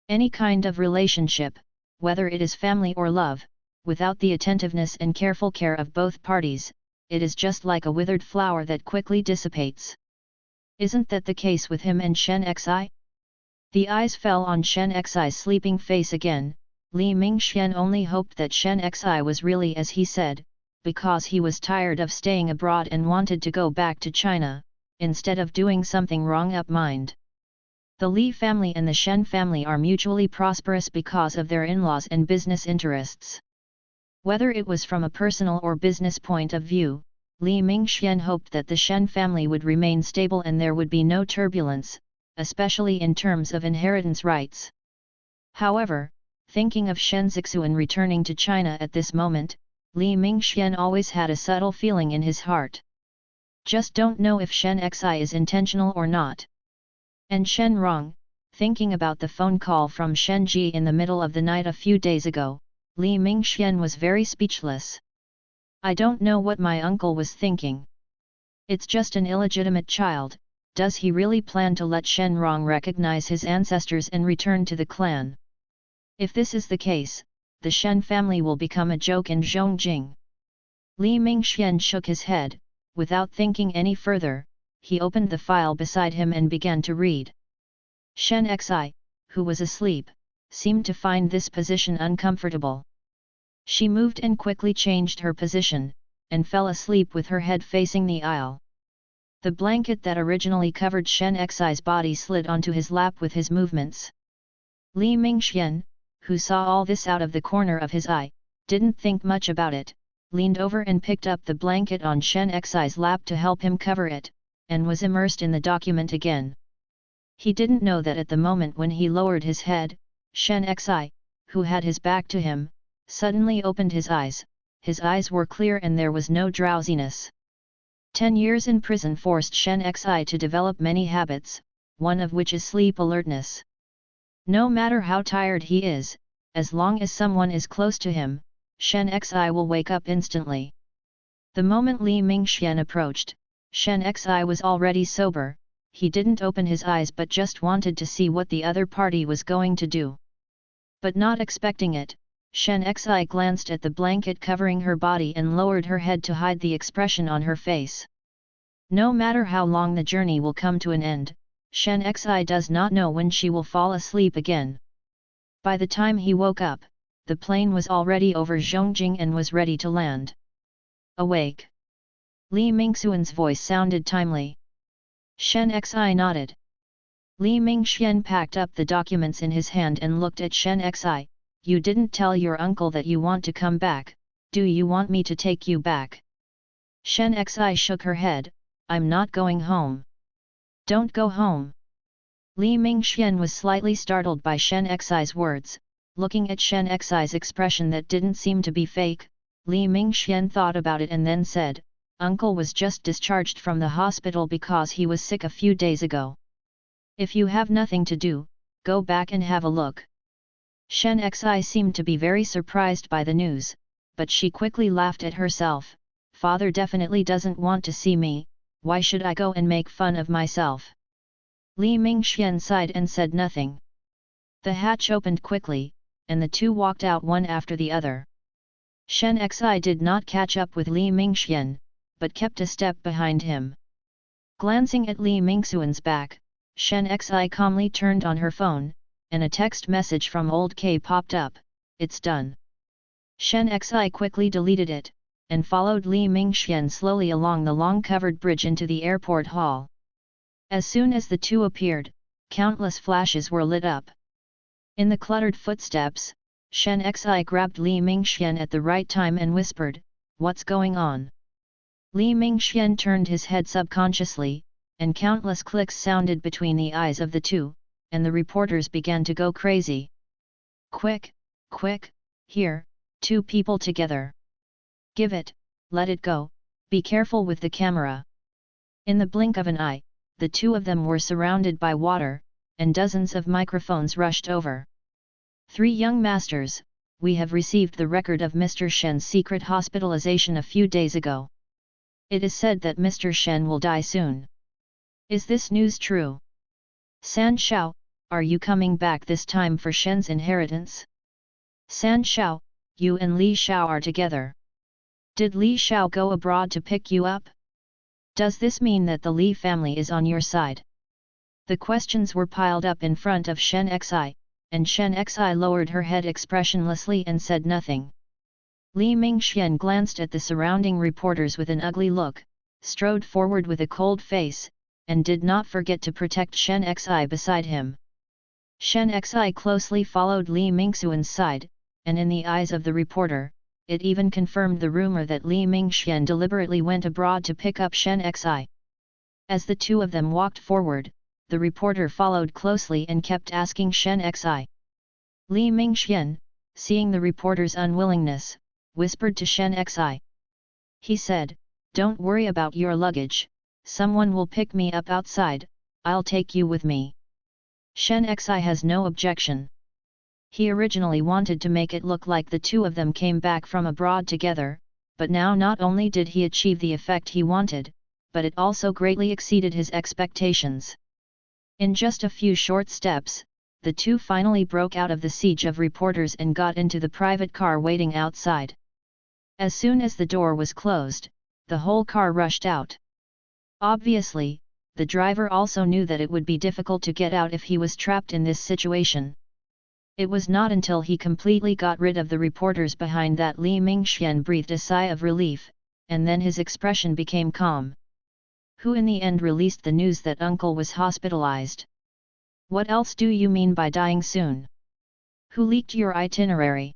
Any kind of relationship, whether it is family or love, without the attentiveness and careful care of both parties, it is just like a withered flower that quickly dissipates. Isn't that the case with him and Shen Xi? The eyes fell on Shen Xi's sleeping face again. Li Mingxian only hoped that Shen Xi was really as he said, because he was tired of staying abroad and wanted to go back to China, instead of doing something wrong up mind. The Li family and the Shen family are mutually prosperous because of their in-laws and business interests. Whether it was from a personal or business point of view, Li Mingxian hoped that the Shen family would remain stable and there would be no turbulence, especially in terms of inheritance rights. However, thinking of Shen Zixuan returning to China at this moment, Li Mingxian always had a subtle feeling in his heart. Just don't know if Shen Xi is intentional or not. And Shen Rong, thinking about the phone call from Shen Ji in the middle of the night a few days ago, Li Mingxian was very speechless. I don't know what my uncle was thinking. It's just an illegitimate child, does he really plan to let Shen Rong recognize his ancestors and return to the clan? If this is the case, the Shen family will become a joke in Zhongjing. Li Mingxian shook his head, without thinking any further, he opened the file beside him and began to read. Shen Xi, who was asleep, seemed to find this position uncomfortable. She moved and quickly changed her position, and fell asleep with her head facing the aisle. The blanket that originally covered Shen Xi's body slid onto his lap with his movements. Li Mingxian, who saw all this out of the corner of his eye, didn't think much about it, leaned over and picked up the blanket on Shen Xi's lap to help him cover it, and was immersed in the document again. He didn't know that at the moment when he lowered his head, Shen Xi, who had his back to him, suddenly opened his eyes. His eyes were clear and there was no drowsiness. 10 years in prison forced Shen Xi to develop many habits, one of which is sleep alertness. No matter how tired he is, as long as someone is close to him, Shen Xi will wake up instantly. The moment Li Mingxian approached, Shen Xi was already sober. He didn't open his eyes but just wanted to see what the other party was going to do. But not expecting it, Shen Xi glanced at the blanket covering her body and lowered her head to hide the expression on her face. No matter how long the journey will come to an end, Shen Xi does not know when she will fall asleep again. By the time he woke up, the plane was already over Zhongjing and was ready to land. Awake! Li Mingxuan's voice sounded timely. Shen Xi nodded. Li Mingxian packed up the documents in his hand and looked at Shen Xi. You didn't tell your uncle that you want to come back, do you want me to take you back? Shen Xi shook her head, I'm not going home. Don't go home. Li Mingxian was slightly startled by Shen Xi's words, looking at Shen Xi's expression that didn't seem to be fake. Li Mingxian thought about it and then said, Uncle was just discharged from the hospital because he was sick a few days ago. If you have nothing to do, go back and have a look. Shen Xi seemed to be very surprised by the news, but she quickly laughed at herself. Father definitely doesn't want to see me, why should I go and make fun of myself? Li Mingxian sighed and said nothing. The hatch opened quickly, and the two walked out one after the other. Shen Xi did not catch up with Li Mingxian, but kept a step behind him. Glancing at Li Mingxuan's back, Shen Xi calmly turned on her phone, and a text message from Old K popped up, it's done. Shen Xi quickly deleted it, and followed Li Mingxian slowly along the long covered bridge into the airport hall. As soon as the two appeared, countless flashes were lit up. In the cluttered footsteps, Shen Xi grabbed Li Mingxian at the right time and whispered, what's going on? Li Mingxian turned his head subconsciously, and countless clicks sounded between the eyes of the two, and the reporters began to go crazy. Quick, quick, here, Two people together. Give it, let it go, be careful with the camera. In the blink of an eye, the two of them were surrounded by water, and dozens of microphones rushed over. Three young masters, we have received the record of Mr. Shen's secret hospitalization a few days ago. It is said that Mr. Shen will die soon. Is this news true? San Shao, are you coming back this time for Shen's inheritance? San Shao, you and Li Shao are together. Did Li Shao go abroad to pick you up? Does this mean that the Li family is on your side? The questions were piled up in front of Shen Xi, and Shen Xi lowered her head expressionlessly and said nothing. Li Mingxian glanced at the surrounding reporters with an ugly look, strode forward with a cold face, and did not forget to protect Shen Xi beside him. Shen Xi closely followed Li Mingxuan's side, and in the eyes of the reporter, it even confirmed the rumor that Li Mingxian deliberately went abroad to pick up Shen Xi. As the two of them walked forward, the reporter followed closely and kept asking Shen Xi. Li Mingxian, seeing the reporter's unwillingness, whispered to Shen Xi. He said, "Don't worry about your luggage, someone will pick me up outside, I'll take you with me." Shen Xi has no objection. He originally wanted to make it look like the two of them came back from abroad together, but now not only did he achieve the effect he wanted, but it also greatly exceeded his expectations. In just a few short steps, the two finally broke out of the siege of reporters and got into the private car waiting outside. As soon as the door was closed, the whole car rushed out. Obviously, the driver also knew that it would be difficult to get out if he was trapped in this situation. It was not until he completely got rid of the reporters behind that Li Mingxian breathed a sigh of relief, and then his expression became calm. Who in the end released the news that uncle was hospitalized? What else do you mean by dying soon? Who leaked your itinerary?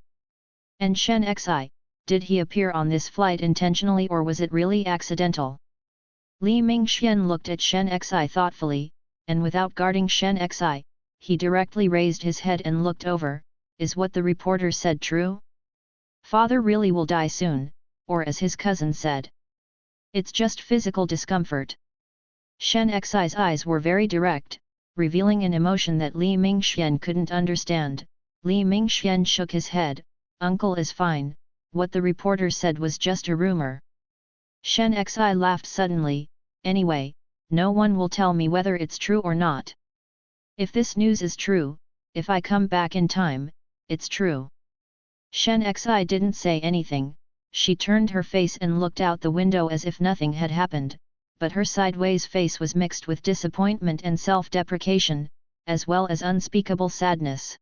And Shen Xi, did he appear on this flight intentionally or was it really accidental? Li Mingxian looked at Shen Xi thoughtfully, and without guarding Shen Xi, he directly raised his head and looked over. Is what the reporter said true? Father really will die soon, or as his cousin said, it's just physical discomfort. Shen Xi's eyes were very direct, revealing an emotion that Li Mingxian couldn't understand. Li Mingxian shook his head. Uncle is fine, what the reporter said was just a rumor. Shen Xi laughed suddenly. Anyway, no one will tell me whether it's true or not. If this news is true, if I come back in time, it's true. Shen Xi didn't say anything. She turned her face and looked out the window as if nothing had happened, but her sideways face was mixed with disappointment and self-deprecation, as well as unspeakable sadness.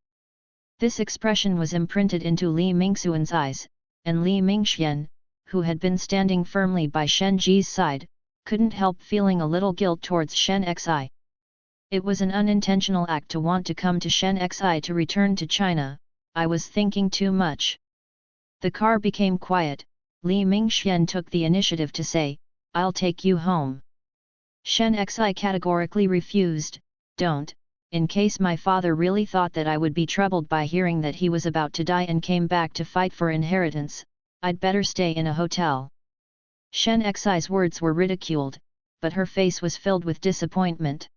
This expression was imprinted into Li Mingxuan's eyes, and Li Mingxian, who had been standing firmly by Shen Ji's side, couldn't help feeling a little guilt towards Shen Xi. It was an unintentional act to want to come to Shen Xi to return to China. I was thinking too much. The car became quiet. Li Mingxian took the initiative to say, I'll take you home. Shen Xi categorically refused. Don't, in case my father really thought that I would be troubled by hearing that he was about to die and came back to fight for inheritance, I'd better stay in a hotel. Shen Xi's words were ridiculed, but her face was filled with disappointment.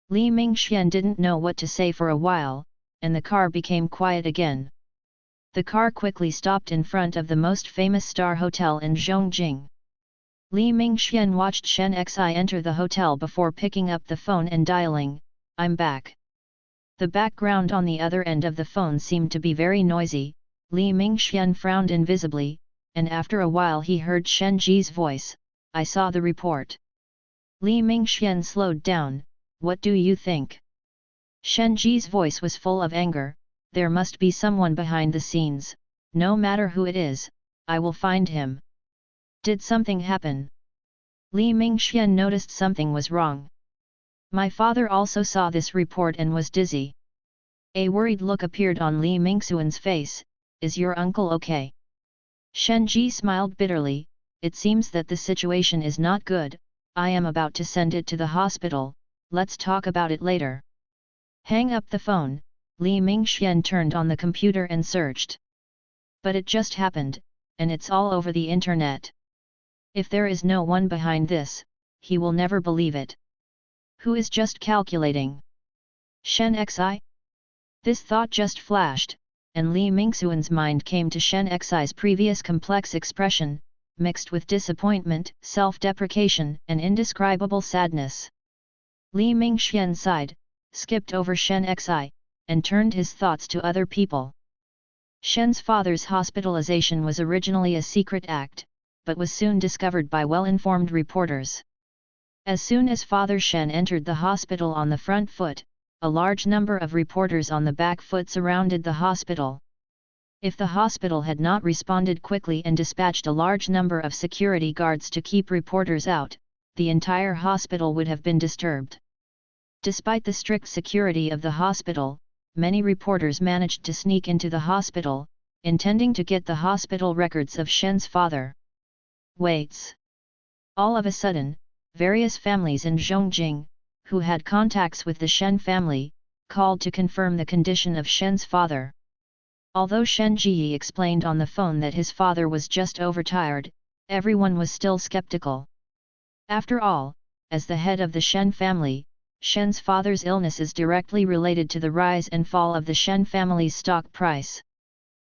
Li Mingxian didn't know what to say for a while, and the car became quiet again. The car quickly stopped in front of the most famous star hotel in Zhongjing. Li Mingxian watched Shen Xi enter the hotel before picking up the phone and dialing, I'm back. The background on the other end of the phone seemed to be very noisy. Li Mingxian frowned invisibly, and after a while he heard Shen Ji's voice, I saw the report. Li Mingxian slowed down, what do you think? Shen Ji's voice was full of anger. There must be someone behind the scenes, no matter who it is, I will find him. Did something happen? Li Mingxian noticed something was wrong. My father also saw this report and was dizzy. A worried look appeared on Li Mingxuan's face. Is your uncle okay? Shen Ji smiled bitterly. It seems that the situation is not good. I am about to send it to the hospital. Let's talk about it later. Hang up the phone. Li Mingxian turned on the computer and searched. But it just happened, and it's all over the internet. If there is no one behind this, he will never believe it. Who is just calculating? Shen Xi? This thought just flashed, and Li Mingxuan's mind came to Shen Xi's previous complex expression, mixed with disappointment, self-deprecation, and indescribable sadness. Li Mingxian sighed, skipped over Shen Xi, and turned his thoughts to other people. Shen's father's hospitalization was originally a secret act, but was soon discovered by well-informed reporters. As soon as Father Shen entered the hospital on the front foot, a large number of reporters on the back foot surrounded the hospital. If the hospital had not responded quickly and dispatched a large number of security guards to keep reporters out, the entire hospital would have been disturbed. Despite the strict security of the hospital, many reporters managed to sneak into the hospital, intending to get the hospital records of Shen's father. Waits. All of a sudden, various families in Zhongjing, who had contacts with the Shen family, called to confirm the condition of Shen's father. Although Shen Jiyi explained on the phone that his father was just overtired, everyone was still skeptical. After all, as the head of the Shen family, Shen's father's illness is directly related to the rise and fall of the Shen family's stock price.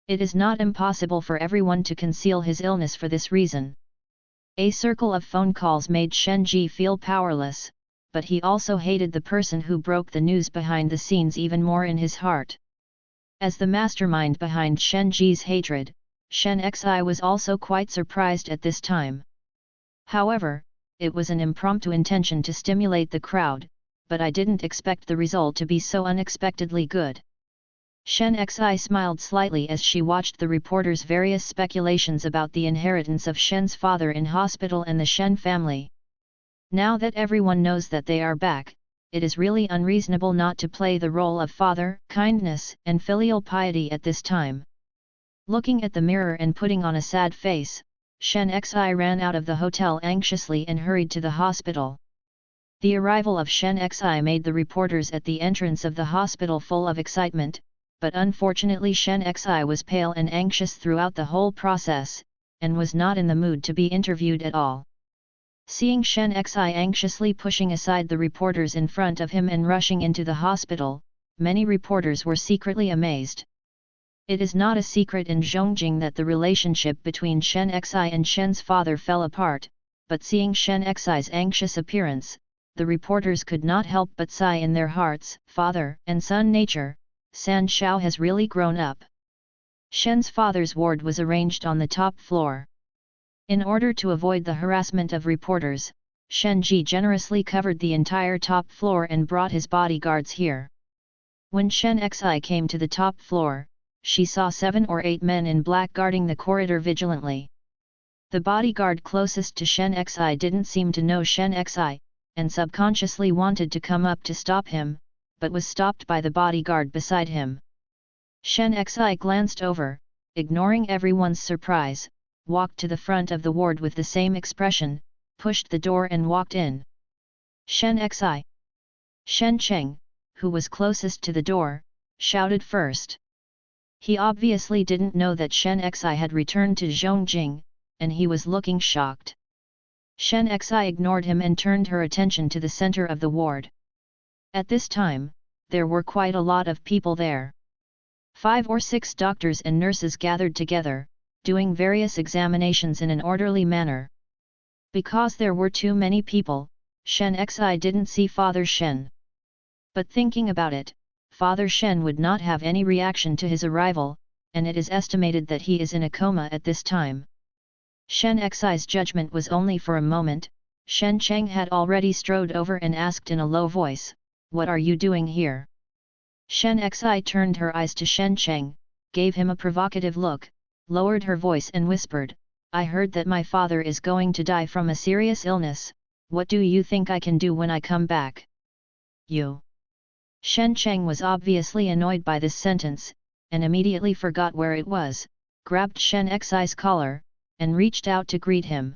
It is not impossible for everyone to conceal his illness for this reason. A circle of phone calls made Shen Ji feel powerless, but he also hated the person who broke the news behind the scenes even more in his heart. As the mastermind behind Shen Ji's hatred, Shen Xi was also quite surprised at this time. However, it was an impromptu intention to stimulate the crowd, but I didn't expect the result to be so unexpectedly good. Shen Xi smiled slightly as she watched the reporters' various speculations about the inheritance of Shen's father in hospital and the Shen family. Now that everyone knows that they are back, it is really unreasonable not to play the role of father, kindness, and filial piety at this time. Looking at the mirror and putting on a sad face, Shen Xi ran out of the hotel anxiously and hurried to the hospital. The arrival of Shen Xi made the reporters at the entrance of the hospital full of excitement, but unfortunately Shen Xi was pale and anxious throughout the whole process, and was not in the mood to be interviewed at all. Seeing Shen Xi anxiously pushing aside the reporters in front of him and rushing into the hospital, many reporters were secretly amazed. It is not a secret in Zhongjing that the relationship between Shen Xi and Shen's father fell apart, but seeing Shen Xi's anxious appearance, the reporters could not help but sigh in their hearts, "Father and son nature, San Shao has really grown up." Shen's father's ward was arranged on the top floor. In order to avoid the harassment of reporters, Shen Ji generously covered the entire top floor and brought his bodyguards here. When Shen Xi came to the top floor, she saw 7 or 8 men in black guarding the corridor vigilantly. The bodyguard closest to Shen Xi didn't seem to know Shen Xi, and subconsciously wanted to come up to stop him, but was stopped by the bodyguard beside him. Shen Xi glanced over, ignoring everyone's surprise, walked to the front of the ward with the same expression, pushed the door and walked in. Shen Xi. Shen Cheng, who was closest to the door, shouted first. He obviously didn't know that Shen Xi had returned to Zhongjing, and he was looking shocked. Shen Xi ignored him and turned her attention to the center of the ward. At this time, there were quite a lot of people there. 5 or 6 doctors and nurses gathered together, doing various examinations in an orderly manner. Because there were too many people, Shen Xi didn't see Father Shen. But thinking about it, Father Shen would not have any reaction to his arrival, and it is estimated that he is in a coma at this time. Shen Xi's judgment was only for a moment. Shen Cheng had already strode over and asked in a low voice, "What are you doing here?" Shen Xi turned her eyes to Shen Cheng, gave him a provocative look, lowered her voice and whispered, "I heard that my father is going to die from a serious illness. What do you think I can do when I come back?" "You." Shen Cheng was obviously annoyed by this sentence, and immediately forgot where it was, grabbed Shen Xi's collar, and reached out to greet him.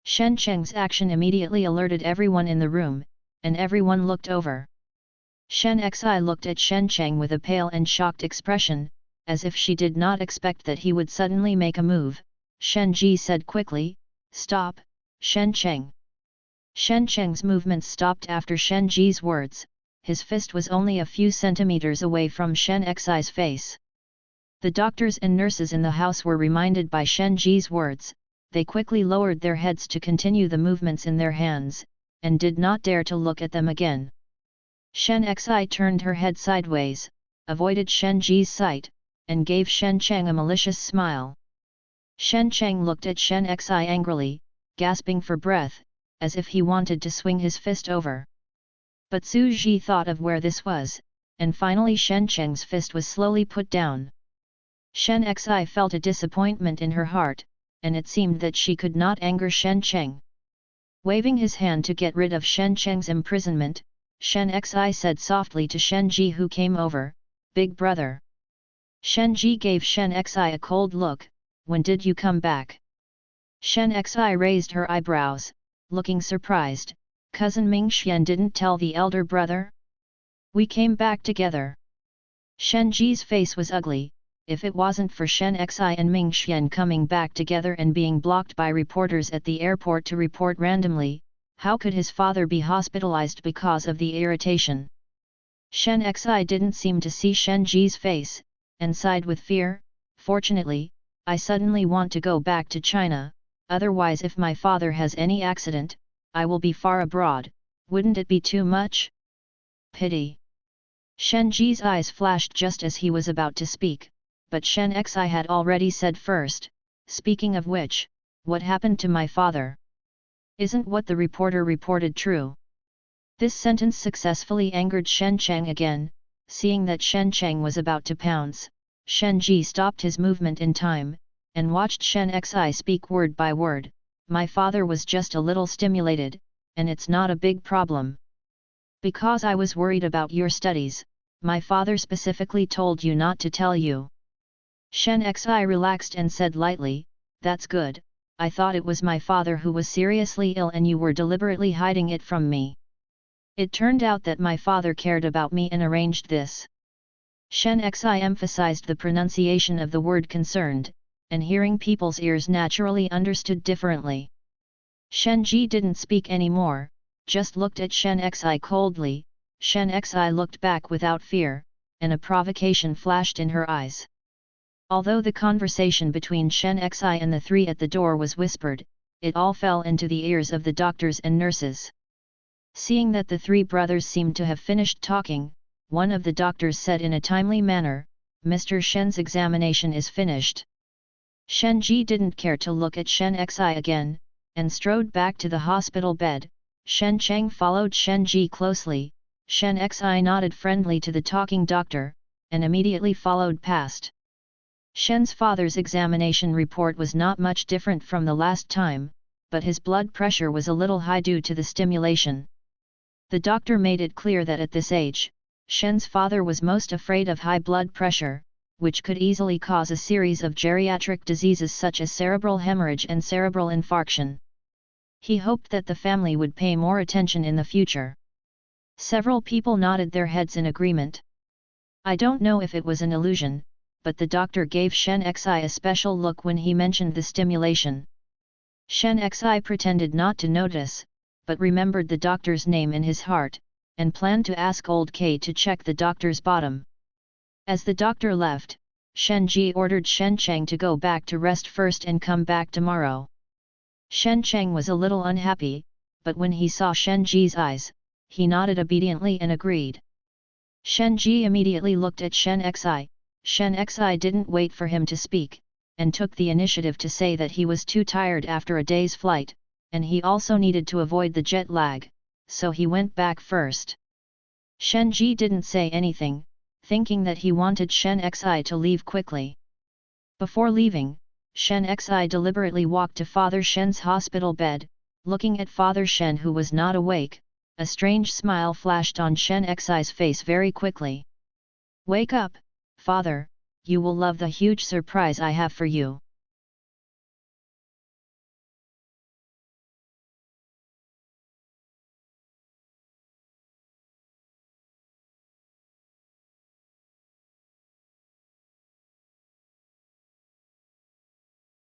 Shen Cheng's action immediately alerted everyone in the room, and everyone looked over. Shen Xi looked at Shen Cheng with a pale and shocked expression, as if she did not expect that he would suddenly make a move. Shen Ji said quickly, "Stop, Shen Cheng." Shen Cheng's movements stopped after Shen Ji's words. His fist was only a few centimeters away from Shen Xi's face. The doctors and nurses in the house were reminded by Shen Ji's words. They quickly lowered their heads to continue the movements in their hands, and did not dare to look at them again. Shen Xi turned her head sideways, avoided Shen Ji's sight, and gave Shen Cheng a malicious smile. Shen Cheng looked at Shen Xi angrily, gasping for breath, as if he wanted to swing his fist over. But Su Ji thought of where this was, and finally Shen Cheng's fist was slowly put down. Shen Xi felt a disappointment in her heart, and it seemed that she could not anger Shen Cheng. Waving his hand to get rid of Shen Cheng's imprisonment, Shen Xi said softly to Shen Ji who came over, "Big brother." Shen Ji gave Shen Xi a cold look, "When did you come back?" Shen Xi raised her eyebrows, looking surprised. "Cousin Ming Xian didn't tell the elder brother? We came back together." Shen Ji's face was ugly. If it wasn't for Shen Xi and Ming Xian coming back together and being blocked by reporters at the airport to report randomly, how could his father be hospitalized because of the irritation? Shen Xi didn't seem to see Shen Ji's face, and sighed with fear. "Fortunately, I suddenly want to go back to China, otherwise if my father has any accident, I will be far abroad. Wouldn't it be too much? Pity." Shen Ji's eyes flashed just as he was about to speak, but Shen Xi had already said first, "Speaking of which, what happened to my father? Isn't what the reporter reported true?" This sentence successfully angered Shen Cheng again. Seeing that Shen Cheng was about to pounce, Shen Ji stopped his movement in time, and watched Shen Xi speak word by word. "My father was just a little stimulated, and it's not a big problem. Because I was worried about your studies, my father specifically told you not to tell you." Shen Xi relaxed and said lightly, "That's good. I thought it was my father who was seriously ill and you were deliberately hiding it from me. It turned out that my father cared about me and arranged this." Shen Xi emphasized the pronunciation of the word concerned, and hearing people's ears naturally understood differently. Shen Ji didn't speak anymore, just looked at Shen Xi coldly. Shen Xi looked back without fear, and a provocation flashed in her eyes. Although the conversation between Shen Xi and the three at the door was whispered, it all fell into the ears of the doctors and nurses. Seeing that the three brothers seemed to have finished talking, one of the doctors said in a timely manner, "Mr. Shen's examination is finished." Shen Ji didn't care to look at Shen Xi again, and strode back to the hospital bed. Shen Cheng followed Shen Ji closely. Shen Xi nodded friendly to the talking doctor, and immediately followed past. Shen's father's examination report was not much different from the last time, but his blood pressure was a little high due to the stimulation. The doctor made it clear that at this age, Shen's father was most afraid of high blood pressure, which could easily cause a series of geriatric diseases such as cerebral hemorrhage and cerebral infarction. He hoped that the family would pay more attention in the future. Several people nodded their heads in agreement. I don't know if it was an illusion, but the doctor gave Shen Xi a special look when he mentioned the stimulation. Shen Xi pretended not to notice, but remembered the doctor's name in his heart, and planned to ask Old K to check the doctor's bottom. As the doctor left, Shen Ji ordered Shen Cheng to go back to rest first and come back tomorrow. Shen Cheng was a little unhappy, but when he saw Shen Ji's eyes, he nodded obediently and agreed. Shen Ji immediately looked at Shen Xi. Shen Xi didn't wait for him to speak, and took the initiative to say that he was too tired after a day's flight, and he also needed to avoid the jet lag, so he went back first. Shen Ji didn't say anything, thinking that he wanted Shen Xi to leave quickly. Before leaving, Shen Xi deliberately walked to Father Shen's hospital bed. Looking at Father Shen who was not awake, a strange smile flashed on Shen Xi's face very quickly. "Wake up, Father, you will love the huge surprise I have for you."